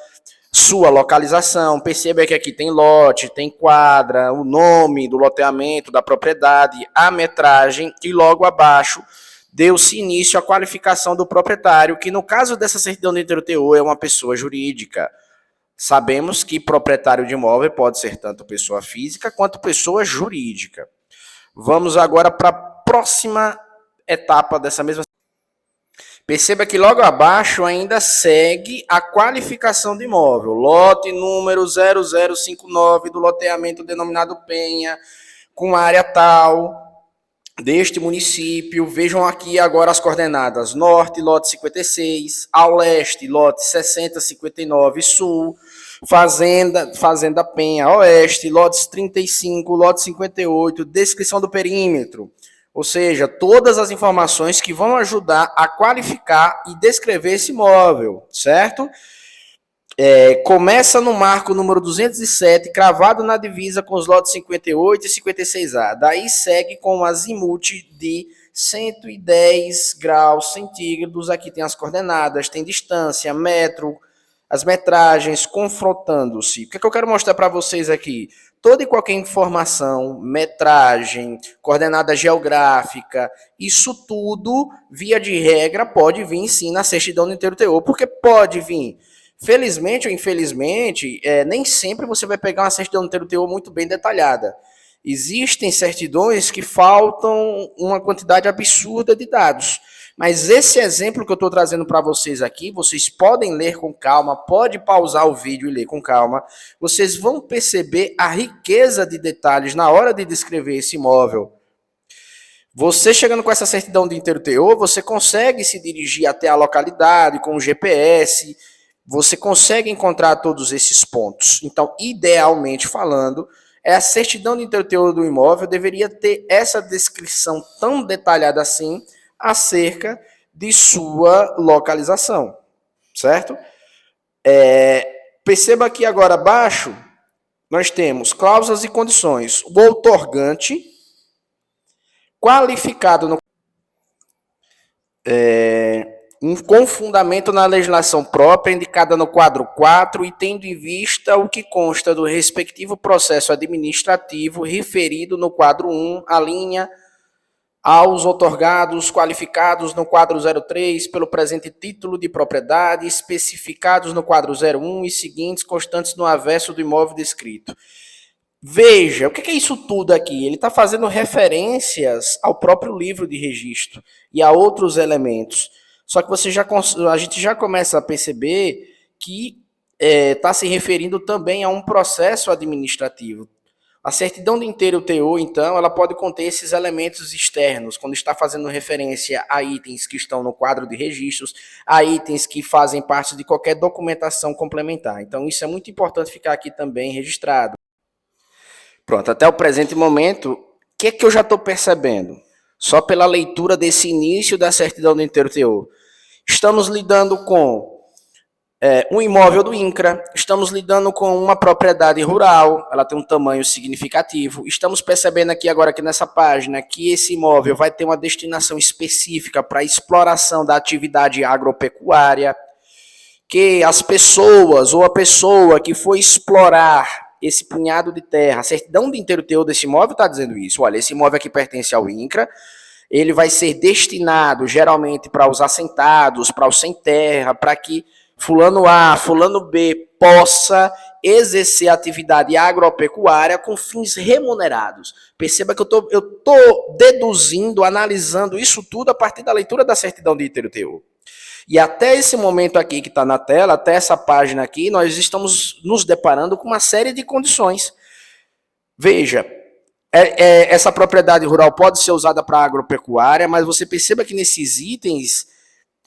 sua localização. Perceba que aqui tem lote, tem quadra, o nome do loteamento, da propriedade, a metragem e logo abaixo deu-se início à qualificação do proprietário, que no caso dessa certidão de inteiro teor é uma pessoa jurídica. Sabemos que proprietário de imóvel pode ser tanto pessoa física quanto pessoa jurídica. Vamos agora para a próxima etapa dessa mesma. Perceba que logo abaixo ainda segue a qualificação do imóvel. Lote número 0059 do loteamento denominado Penha, com área tal deste município. Vejam aqui agora as coordenadas. Norte, lote 56. Ao leste, lote 6059 sul. Fazenda Penha, oeste, lotes 35, lote 58. Descrição do perímetro. Ou seja, todas as informações que vão ajudar a qualificar e descrever esse imóvel, certo? Começa no marco número 207, cravado na divisa com os lotes 58 e 56A. Daí segue com um azimuth de 110 graus centígrados. Aqui tem as coordenadas, tem distância, metro, as metragens, confrontando-se. O que eu quero mostrar para vocês aqui? Toda e qualquer informação, metragem, coordenada geográfica, isso tudo, via de regra, pode vir sim na certidão do inteiro teor. Por que pode vir? Felizmente ou infelizmente, nem sempre você vai pegar uma certidão de inteiro-teor muito bem detalhada. Existem certidões que faltam uma quantidade absurda de dados. Mas esse exemplo que eu estou trazendo para vocês aqui, vocês podem ler com calma, pode pausar o vídeo e ler com calma. Vocês vão perceber a riqueza de detalhes na hora de descrever esse imóvel. Você chegando com essa certidão de inteiro-teor, você consegue se dirigir até a localidade com o GPS, você consegue encontrar todos esses pontos. Então, idealmente falando, a certidão de inteiro-teor do imóvel deveria ter essa descrição tão detalhada assim, acerca de sua localização, certo? Perceba que agora abaixo nós temos cláusulas e condições. O outorgante, qualificado com fundamento na legislação própria, indicada no quadro 4 e tendo em vista o que consta do respectivo processo administrativo referido no quadro 1, a linha aos outorgados qualificados no quadro 03 pelo presente título de propriedade, especificados no quadro 01 e seguintes, constantes no avesso do imóvel descrito. Veja, o que é isso tudo aqui? Ele está fazendo referências ao próprio livro de registro e a outros elementos. Só que a gente já começa a perceber que está se referindo também a um processo administrativo. A certidão de inteiro-teor, então, ela pode conter esses elementos externos, quando está fazendo referência a itens que estão no quadro de registros, a itens que fazem parte de qualquer documentação complementar. Então, isso é muito importante ficar aqui também registrado. Pronto, até o presente momento, o que é que eu já estou percebendo? Só pela leitura desse início da certidão de inteiro-teor. Estamos lidando com um imóvel do INCRA, estamos lidando com uma propriedade rural, ela tem um tamanho significativo, estamos percebendo aqui agora que nessa página que esse imóvel vai ter uma destinação específica para exploração da atividade agropecuária, que as pessoas ou a pessoa que for explorar esse punhado de terra, a certidão de inteiro-teor desse imóvel está dizendo isso, olha, esse imóvel aqui pertence ao INCRA, ele vai ser destinado geralmente para os assentados, para os sem terra, para que fulano A, fulano B possa exercer atividade agropecuária com fins remunerados. Perceba que eu estou deduzindo, analisando isso tudo a partir da leitura da certidão de inteiro-teor. E até esse momento aqui que está na tela, até essa página aqui, nós estamos nos deparando com uma série de condições. Veja, essa propriedade rural pode ser usada para agropecuária, mas você perceba que nesses itens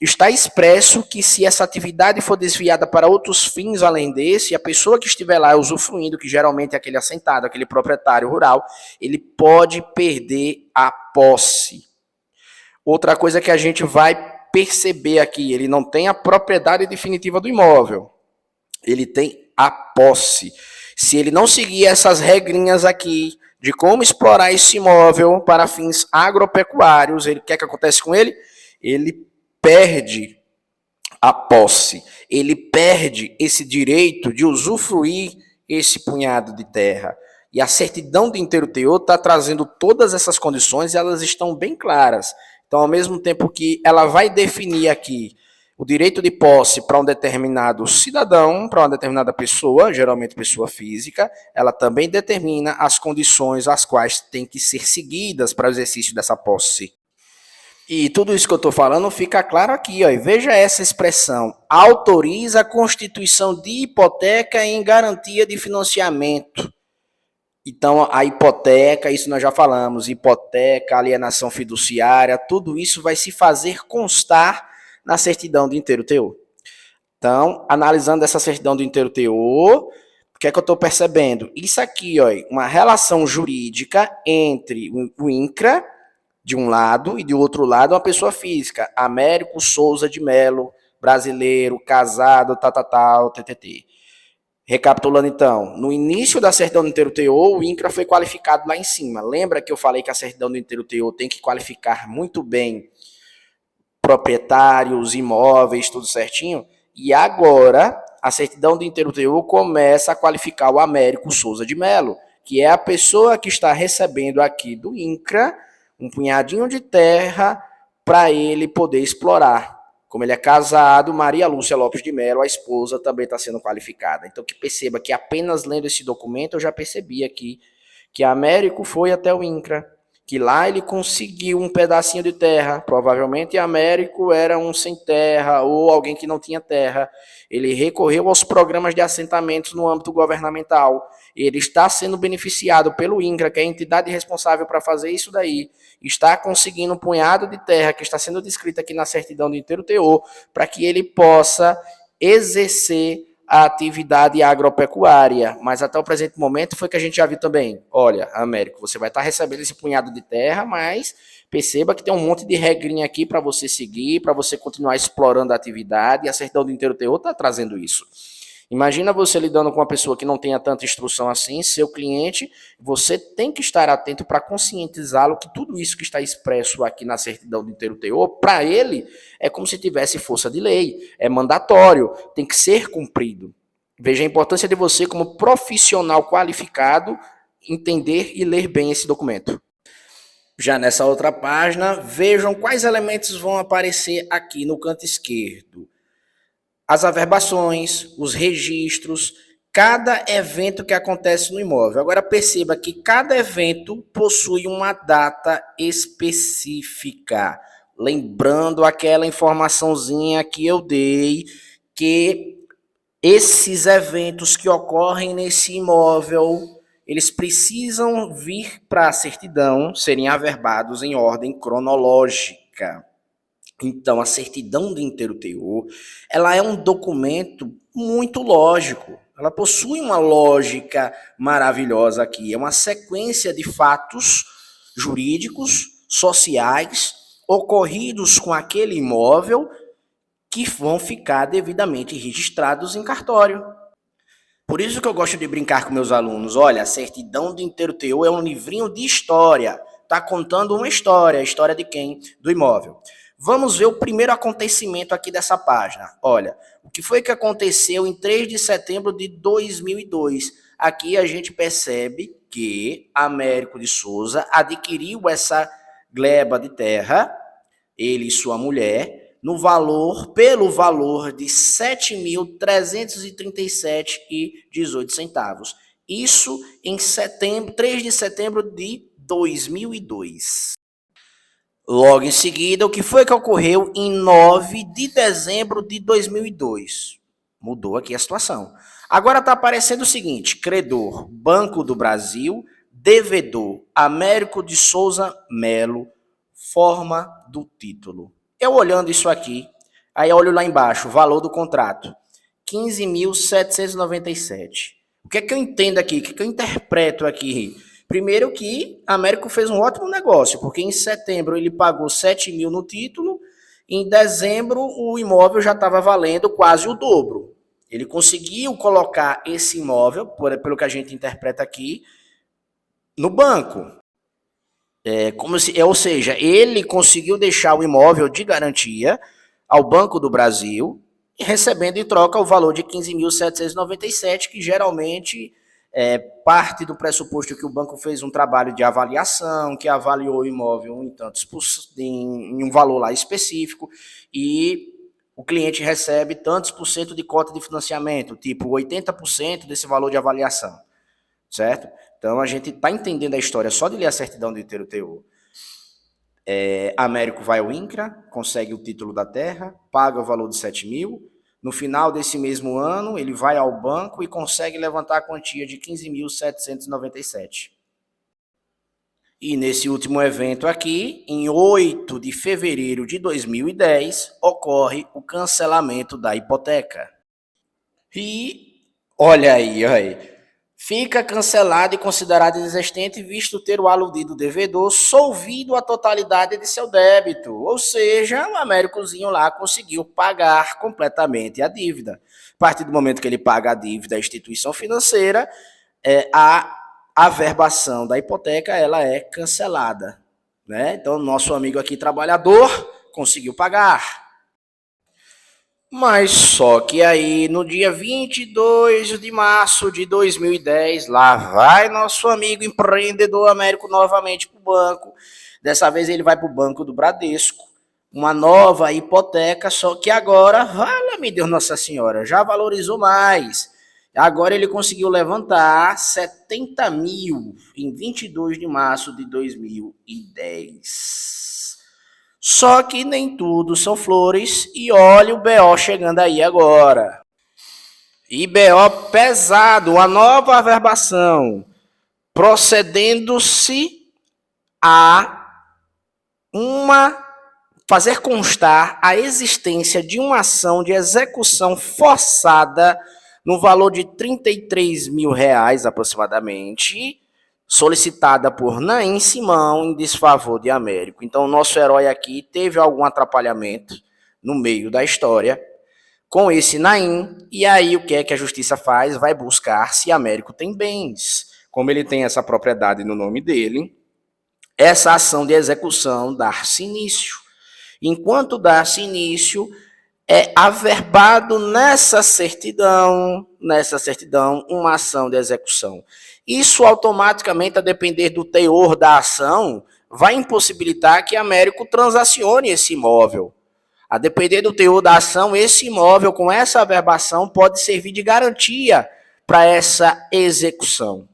está expresso que se essa atividade for desviada para outros fins além desse, a pessoa que estiver lá usufruindo, que geralmente é aquele assentado, aquele proprietário rural, ele pode perder a posse. Outra coisa que a gente vai perceber aqui, ele não tem a propriedade definitiva do imóvel, ele tem a posse. Se ele não seguir essas regrinhas aqui de como explorar esse imóvel para fins agropecuários, o que é que acontece com ele? Ele perde a posse, ele perde esse direito de usufruir esse punhado de terra. E a certidão de inteiro-teor está trazendo todas essas condições e elas estão bem claras. Então, ao mesmo tempo que ela vai definir aqui o direito de posse para um determinado cidadão, para uma determinada pessoa, geralmente pessoa física, ela também determina as condições as quais têm que ser seguidas para o exercício dessa posse. E tudo isso que eu estou falando fica claro aqui, ó. E veja essa expressão, autoriza a constituição de hipoteca em garantia de financiamento. Então, a hipoteca, isso nós já falamos, hipoteca, alienação fiduciária, tudo isso vai se fazer constar na certidão de inteiro-teor. Então, analisando essa certidão de inteiro-teor, o que é que eu estou percebendo? Isso aqui, ó, uma relação jurídica entre o INCRA, de um lado, e de outro lado, uma pessoa física, Américo Souza de Melo, brasileiro, casado, TTT. Recapitulando então, no início da certidão do inteiro-teor, o INCRA foi qualificado lá em cima. Lembra que eu falei que a certidão do inteiro-teor tem que qualificar muito bem proprietários, imóveis, tudo certinho? E agora, a certidão do inteiro-teor começa a qualificar o Américo Souza de Melo, que é a pessoa que está recebendo aqui do INCRA um punhadinho de terra para ele poder explorar Como ele é casado, Maria Lúcia Lopes de Mello, a esposa, também está sendo qualificada. Então, que perceba que apenas lendo esse documento, eu já percebi aqui que Américo foi até o INCRA, que lá ele conseguiu um pedacinho de terra, provavelmente Américo era um sem terra ou alguém que não tinha terra. Ele recorreu aos programas de assentamentos no âmbito governamental. Ele está sendo beneficiado pelo INCRA, que é a entidade responsável para fazer isso daí. Está conseguindo um punhado de terra que está sendo descrita aqui na certidão do inteiro teor, para que ele possa exercer a atividade agropecuária, mas até o presente momento foi que a gente já viu também. Olha, Américo, você vai estar recebendo esse punhado de terra, mas perceba que tem um monte de regrinha aqui para você seguir, para você continuar explorando a atividade, e a certidão do inteiro teor está trazendo isso. Imagina você lidando com uma pessoa que não tenha tanta instrução assim, seu cliente, você tem que estar atento para conscientizá-lo que tudo isso que está expresso aqui na certidão do inteiro teor, para ele, é como se tivesse força de lei, é mandatório, tem que ser cumprido. Veja a importância de você, como profissional qualificado, entender e ler bem esse documento. Já nessa outra página, vejam quais elementos vão aparecer aqui no canto esquerdo. As averbações, os registros, cada evento que acontece no imóvel. Agora perceba que cada evento possui uma data específica. Lembrando aquela informaçãozinha que eu dei, que esses eventos que ocorrem nesse imóvel, eles precisam vir para a certidão, serem averbados em ordem cronológica. Então, a certidão do inteiro teor, ela é um documento muito lógico. Ela possui uma lógica maravilhosa aqui. É uma sequência de fatos jurídicos, sociais, ocorridos com aquele imóvel que vão ficar devidamente registrados em cartório. Por isso que eu gosto de brincar com meus alunos. Olha, a certidão do inteiro teor é um livrinho de história. Está contando uma história. A história de quem? Do imóvel. Vamos ver o primeiro acontecimento aqui dessa página. Olha, o que foi que aconteceu em 3 de setembro de 2002? Aqui a gente percebe que Américo de Souza adquiriu essa gleba de terra, ele e sua mulher, pelo valor de R$ 7.337,18. Isso em 3 de setembro de 2002. Logo em seguida, o que foi que ocorreu em 9 de dezembro de 2002? Mudou aqui a situação. Agora está aparecendo o seguinte: credor, Banco do Brasil, devedor, Américo de Souza Melo, forma do título. Eu olhando isso aqui, aí eu olho lá embaixo, valor do contrato, 15.797. O que é que eu entendo aqui? O que é que eu interpreto aqui? Primeiro que Américo fez um ótimo negócio, porque em setembro ele pagou 7 mil no título, em dezembro o imóvel já estava valendo quase o dobro. Ele conseguiu colocar esse imóvel, pelo que a gente interpreta aqui, no banco. Ou seja, ele conseguiu deixar o imóvel de garantia ao Banco do Brasil, recebendo em troca o valor de 15.797, que geralmente parte do pressuposto que o banco fez um trabalho de avaliação, que avaliou o imóvel em um valor lá específico, e o cliente recebe tantos por cento de cota de financiamento, tipo 80% desse valor de avaliação, certo? Então a gente está entendendo a história só de ler a certidão do inteiro teor. Américo vai ao INCRA, consegue o título da terra, paga o valor de 7 mil, no final desse mesmo ano, ele vai ao banco e consegue levantar a quantia de 15.797. E nesse último evento aqui, em 8 de fevereiro de 2010, ocorre o cancelamento da hipoteca. E olha aí, fica cancelado e considerado inexistente, visto ter o aludido devedor solvido a totalidade de seu débito. Ou seja, o Américozinho lá conseguiu pagar completamente a dívida. A partir do momento que ele paga a dívida à instituição financeira, a averbação da hipoteca ela é cancelada, né? Então, nosso amigo aqui, trabalhador, conseguiu pagar. Mas só que aí, no dia 22 de março de 2010, lá vai nosso amigo empreendedor Américo novamente para o banco. Dessa vez ele vai para o Banco do Bradesco, uma nova hipoteca, só que agora, vala-me Deus Nossa Senhora, já valorizou mais. Agora ele conseguiu levantar 70 mil em 22 de março de 2010. Só que nem tudo são flores e olha o BO chegando aí agora. E BO pesado, uma nova averbação, procedendo-se a fazer constar a existência de uma ação de execução forçada no valor de R$33 mil aproximadamente, solicitada por Naim Simão em desfavor de Américo. Então, o nosso herói aqui teve algum atrapalhamento no meio da história com esse Naim, e aí o que é que a justiça faz? Vai buscar se Américo tem bens. Como ele tem essa propriedade no nome dele, essa ação de execução dá-se início. Enquanto dá-se início, é averbado nessa certidão, uma ação de execução. Isso automaticamente, a depender do teor da ação, vai impossibilitar que Américo transacione esse imóvel. A depender do teor da ação, esse imóvel, com essa averbação, pode servir de garantia para essa execução.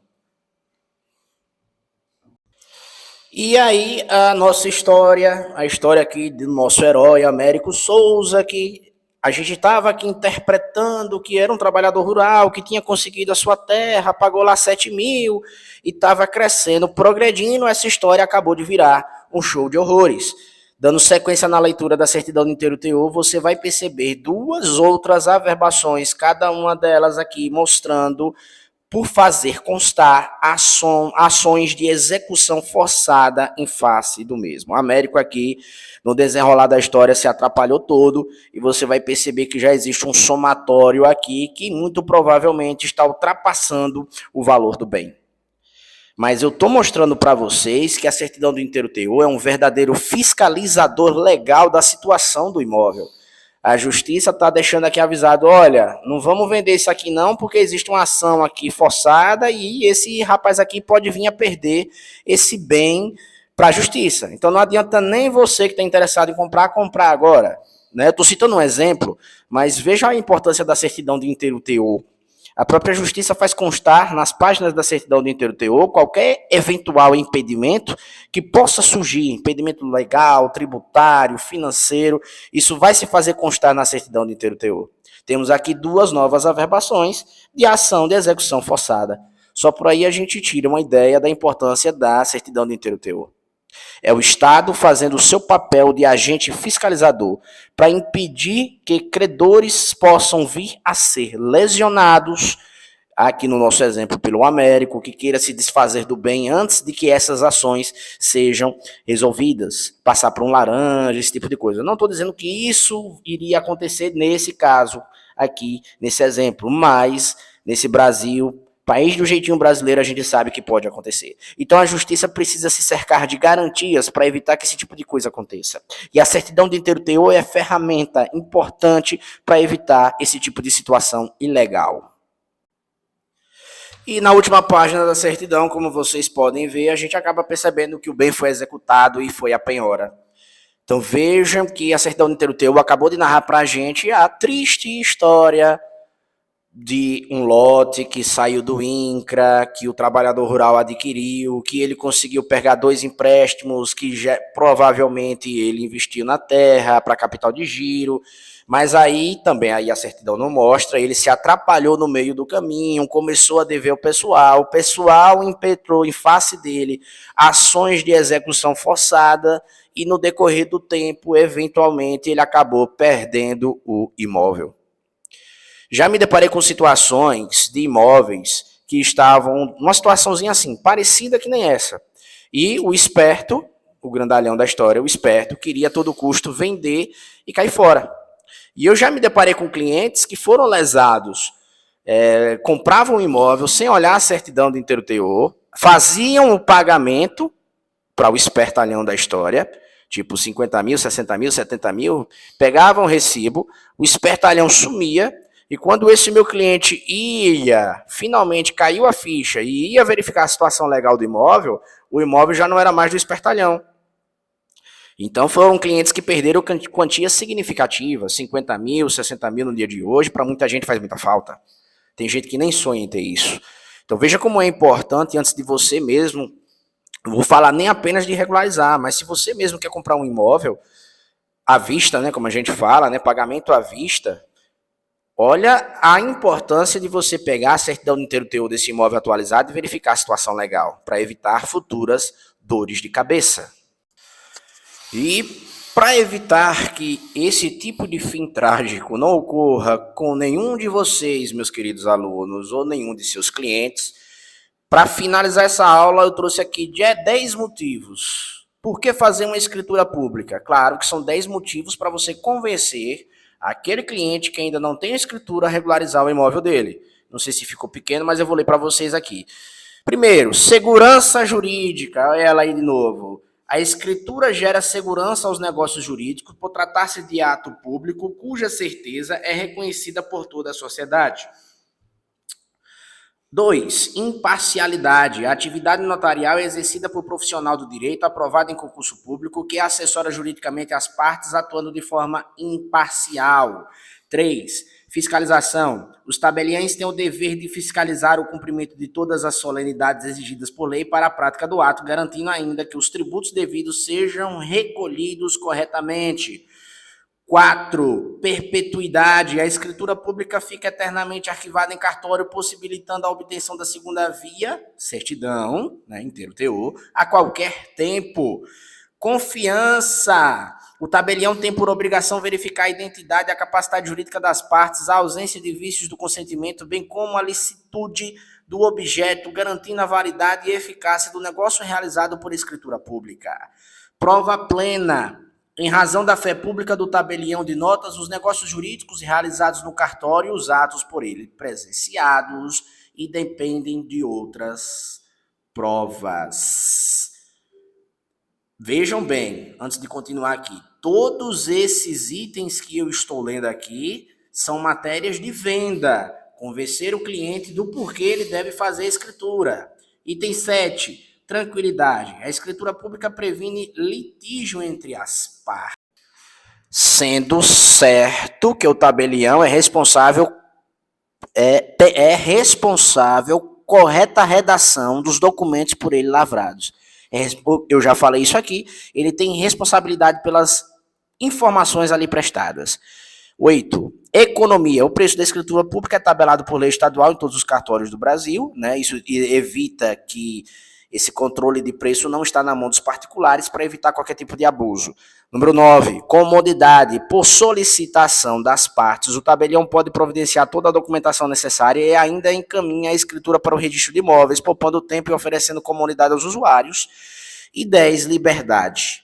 E aí, a nossa história, a história aqui do nosso herói, Américo Souza, que a gente estava aqui interpretando que era um trabalhador rural, que tinha conseguido a sua terra, pagou lá 7 mil e estava crescendo, progredindo. Essa história acabou de virar um show de horrores. Dando sequência na leitura da certidão do inteiro teor, você vai perceber duas outras averbações, cada uma delas aqui mostrando por fazer constar ações de execução forçada em face do mesmo. O Américo aqui, no desenrolar da história, se atrapalhou todo e você vai perceber que já existe um somatório aqui que muito provavelmente está ultrapassando o valor do bem. Mas eu estou mostrando para vocês que a certidão do inteiro teor é um verdadeiro fiscalizador legal da situação do imóvel. A justiça está deixando aqui avisado, olha, não vamos vender isso aqui não, porque existe uma ação aqui forçada e esse rapaz aqui pode vir a perder esse bem para a justiça. Então não adianta nem você que está interessado em comprar agora. Né? Estou citando um exemplo, mas veja a importância da certidão de inteiro teor. A própria justiça faz constar nas páginas da certidão de inteiro teor qualquer eventual impedimento que possa surgir, impedimento legal, tributário, financeiro, isso vai se fazer constar na certidão de inteiro teor. Temos aqui duas novas averbações de ação de execução forçada. Só por aí a gente tira uma ideia da importância da certidão de inteiro teor. É o Estado fazendo o seu papel de agente fiscalizador para impedir que credores possam vir a ser lesionados, aqui no nosso exemplo pelo Américo, que queira se desfazer do bem antes de que essas ações sejam resolvidas, passar por um laranja, esse tipo de coisa. Eu não estou dizendo que isso iria acontecer nesse caso aqui, nesse exemplo, mas nesse Brasil, país do jeitinho brasileiro, a gente sabe que pode acontecer. Então a justiça precisa se cercar de garantias para evitar que esse tipo de coisa aconteça. E a certidão de inteiro teor é a ferramenta importante para evitar esse tipo de situação ilegal. E na última página da certidão, como vocês podem ver, a gente acaba percebendo que o bem foi executado e foi a penhora. Então vejam que a certidão de inteiro teor acabou de narrar para a gente a triste história de um lote que saiu do INCRA, que o trabalhador rural adquiriu, que ele conseguiu pegar 2 empréstimos, que já, provavelmente ele investiu na terra para capital de giro, mas aí também aí a certidão não mostra, ele se atrapalhou no meio do caminho, começou a dever o pessoal impetrou em face dele ações de execução forçada e no decorrer do tempo, eventualmente, ele acabou perdendo o imóvel. Já me deparei com situações de imóveis que estavam numa situaçãozinha assim, parecida que nem essa. E o esperto, o grandalhão da história, o esperto, queria a todo custo vender e cair fora. E eu já me deparei com clientes que foram lesados, compravam um imóvel sem olhar a certidão do inteiro teor, faziam o pagamento para o espertalhão da história, tipo 50 mil, 60 mil, 70 mil, pegavam o recibo, o espertalhão sumia. E quando esse meu cliente finalmente caiu a ficha e ia verificar a situação legal do imóvel, o imóvel já não era mais do espertalhão. Então foram clientes que perderam quantias significativas, 50 mil, 60 mil no dia de hoje, para muita gente faz muita falta. Tem gente que nem sonha em ter isso. Então veja como é importante, antes de você mesmo, não vou falar nem apenas de regularizar, mas se você mesmo quer comprar um imóvel, à vista, né, como a gente fala, né, pagamento à vista, olha a importância de você pegar a certidão de inteiro desse imóvel atualizado e verificar a situação legal, para evitar futuras dores de cabeça. E para evitar que esse tipo de fim trágico não ocorra com nenhum de vocês, meus queridos alunos, ou nenhum de seus clientes, para finalizar essa aula, eu trouxe aqui 10 motivos. Por que fazer uma escritura pública? Claro que são 10 motivos para você convencer aquele cliente que ainda não tem a escritura a regularizar o imóvel dele. Não sei se ficou pequeno, mas eu vou ler para vocês aqui. Primeiro, segurança jurídica. Olha ela aí de novo. A escritura gera segurança aos negócios jurídicos por tratar-se de ato público cuja certeza é reconhecida por toda a sociedade. 2. Imparcialidade. A atividade notarial é exercida por profissional do direito aprovado em concurso público que assessora juridicamente as partes atuando de forma imparcial. 3. Fiscalização. Os tabeliães têm o dever de fiscalizar o cumprimento de todas as solenidades exigidas por lei para a prática do ato, garantindo ainda que os tributos devidos sejam recolhidos corretamente. 4. Perpetuidade. A escritura pública fica eternamente arquivada em cartório, possibilitando a obtenção da segunda via, certidão, né, inteiro teor, a qualquer tempo. Confiança. O tabelião tem por obrigação verificar a identidade e a capacidade jurídica das partes, a ausência de vícios do consentimento, bem como a licitude do objeto, garantindo a validade e eficácia do negócio realizado por escritura pública. Prova plena. Em razão da fé pública do tabelião de notas, os negócios jurídicos realizados no cartório e os atos por ele presenciados e dependem de outras provas. Vejam bem, antes de continuar aqui, todos esses itens que eu estou lendo aqui são matérias de venda. Convencer o cliente do porquê ele deve fazer a escritura. Item 7. Tranquilidade. A escritura pública previne litígio entre as partes, sendo certo que o tabelião é responsável correta redação dos documentos por ele lavrados. Eu já falei isso aqui, ele tem responsabilidade pelas informações ali prestadas. 8. Economia. O preço da escritura pública é tabelado por lei estadual em todos os cartórios do Brasil, né? Isso evita que esse controle de preço não está na mão dos particulares para evitar qualquer tipo de abuso. Número 9. Comodidade. Por solicitação das partes, o tabelião pode providenciar toda a documentação necessária e ainda encaminha a escritura para o registro de imóveis, poupando tempo e oferecendo comodidade aos usuários. E 10. Liberdade.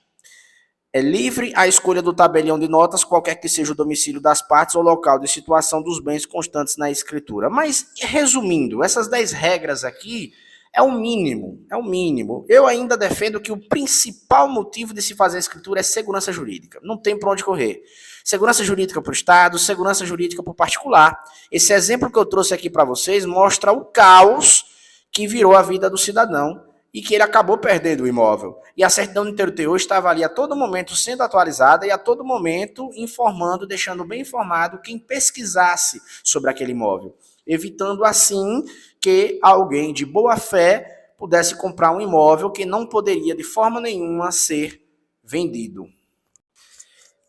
É livre a escolha do tabelião de notas, qualquer que seja o domicílio das partes ou local de situação dos bens constantes na escritura. Mas, resumindo, essas 10 regras aqui é o mínimo, é o mínimo. Eu ainda defendo que o principal motivo de se fazer a escritura é segurança jurídica. Não tem para onde correr. Segurança jurídica para o Estado, segurança jurídica para o particular. Esse exemplo que eu trouxe aqui para vocês mostra o caos que virou a vida do cidadão e que ele acabou perdendo o imóvel. E a certidão de inteiro teor estava ali a todo momento sendo atualizada e a todo momento informando, deixando bem informado quem pesquisasse sobre aquele imóvel, evitando assim que alguém de boa fé pudesse comprar um imóvel que não poderia de forma nenhuma ser vendido.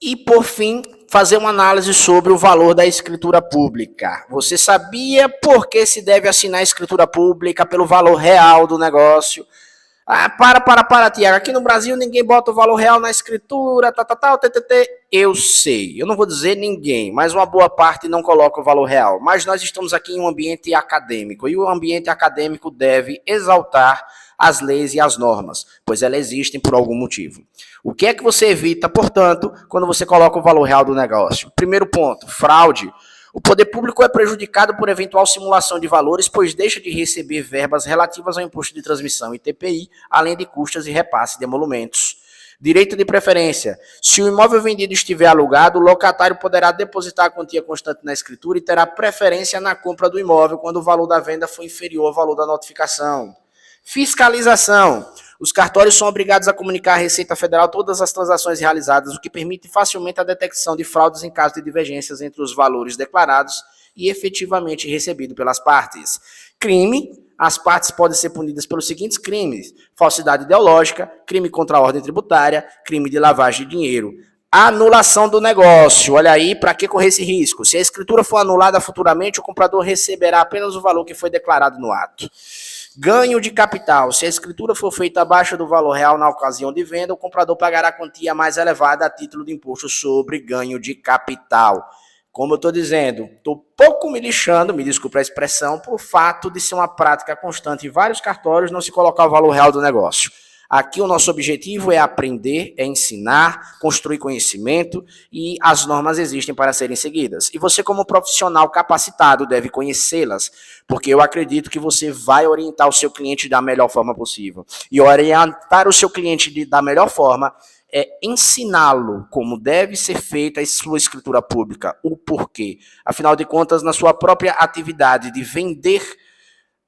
E, por fim, fazer uma análise sobre o valor da escritura pública. Você sabia por que se deve assinar a escritura pública? Pelo valor real do negócio. Ah, para, Tiago. Aqui no Brasil ninguém bota o valor real na escritura, Eu sei, eu não vou dizer ninguém, mas uma boa parte não coloca o valor real. Mas nós estamos aqui em um ambiente acadêmico, e o ambiente acadêmico deve exaltar as leis e as normas, pois elas existem por algum motivo. O que é que você evita, portanto, quando você coloca o valor real do negócio? Primeiro ponto, fraude. O poder público é prejudicado por eventual simulação de valores, pois deixa de receber verbas relativas ao imposto de transmissão ITPI, além de custas e repasse de emolumentos. Direito de preferência. Se o imóvel vendido estiver alugado, o locatário poderá depositar a quantia constante na escritura e terá preferência na compra do imóvel quando o valor da venda for inferior ao valor da notificação. Fiscalização. Os cartórios são obrigados a comunicar à Receita Federal todas as transações realizadas, o que permite facilmente a detecção de fraudes em caso de divergências entre os valores declarados e efetivamente recebido pelas partes. Crime. As partes podem ser punidas pelos seguintes crimes: falsidade ideológica, crime contra a ordem tributária, crime de lavagem de dinheiro. Anulação do negócio. Olha aí, para que correr esse risco? Se a escritura for anulada futuramente, o comprador receberá apenas o valor que foi declarado no ato. Ganho de capital. Se a escritura for feita abaixo do valor real na ocasião de venda, o comprador pagará a quantia mais elevada a título de imposto sobre ganho de capital. Como eu estou dizendo, estou pouco me lixando, me desculpe a expressão, por fato de ser uma prática constante em vários cartórios não se colocar o valor real do negócio. Aqui o nosso objetivo é aprender, é ensinar, construir conhecimento e as normas existem para serem seguidas. E você, como profissional capacitado, deve conhecê-las, porque eu acredito que você vai orientar o seu cliente da melhor forma possível. E orientar o seu cliente da melhor forma é ensiná-lo como deve ser feita a sua escritura pública, o porquê. Afinal de contas, na sua própria atividade de vender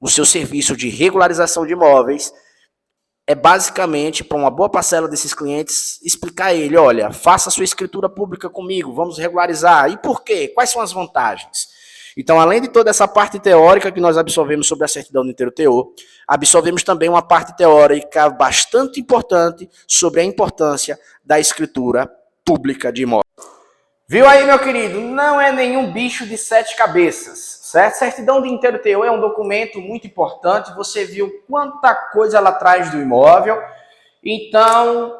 o seu serviço de regularização de imóveis, é basicamente, para uma boa parcela desses clientes, explicar a ele: olha, faça a sua escritura pública comigo, vamos regularizar. E por quê? Quais são as vantagens? Então, além de toda essa parte teórica que nós absorvemos sobre a certidão do inteiro teor, absorvemos também uma parte teórica bastante importante sobre a importância da escritura pública de imóvel. Viu aí, meu querido? Não é nenhum bicho de 7 cabeças, certo? Certidão de inteiro teor é um documento muito importante. Você viu quanta coisa ela traz do imóvel. Então,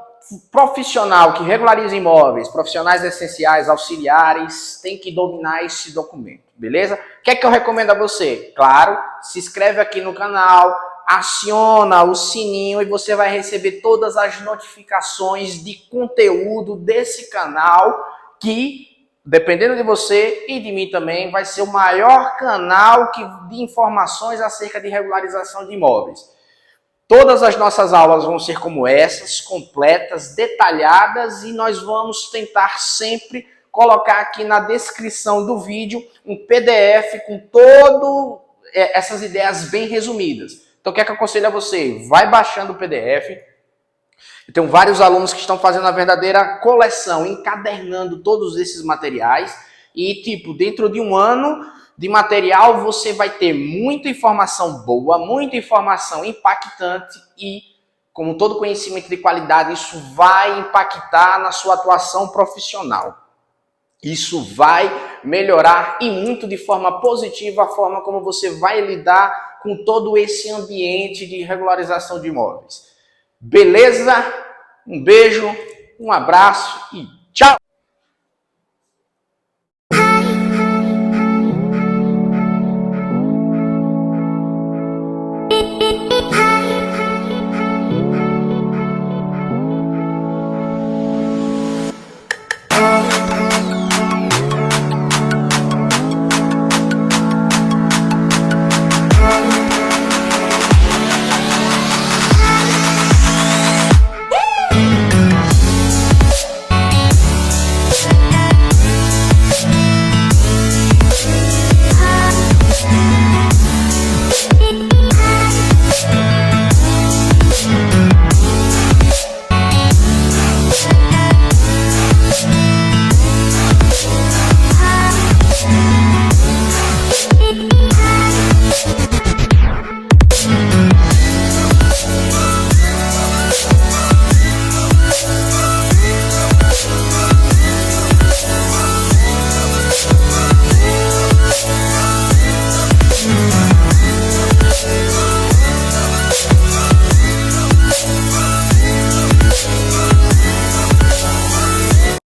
profissional que regulariza imóveis, profissionais essenciais, auxiliares, tem que dominar esse documento, beleza? O que é que eu recomendo a você? Claro, se inscreve aqui no canal, aciona o sininho e você vai receber todas as notificações de conteúdo desse canal que, dependendo de você e de mim também, vai ser o maior canal de informações acerca de regularização de imóveis. Todas as nossas aulas vão ser como essas, completas, detalhadas, e nós vamos tentar sempre colocar aqui na descrição do vídeo um PDF com todas essas ideias bem resumidas. Então, o que é que eu aconselho a você? Vai baixando o PDF. Eu tenho vários alunos que estão fazendo a verdadeira coleção, encadernando todos esses materiais. E, dentro de um ano de material, você vai ter muita informação boa, muita informação impactante e, como todo conhecimento de qualidade, isso vai impactar na sua atuação profissional. Isso vai melhorar e muito de forma positiva a forma como você vai lidar com todo esse ambiente de regularização de imóveis. Beleza? Um beijo, um abraço e tchau!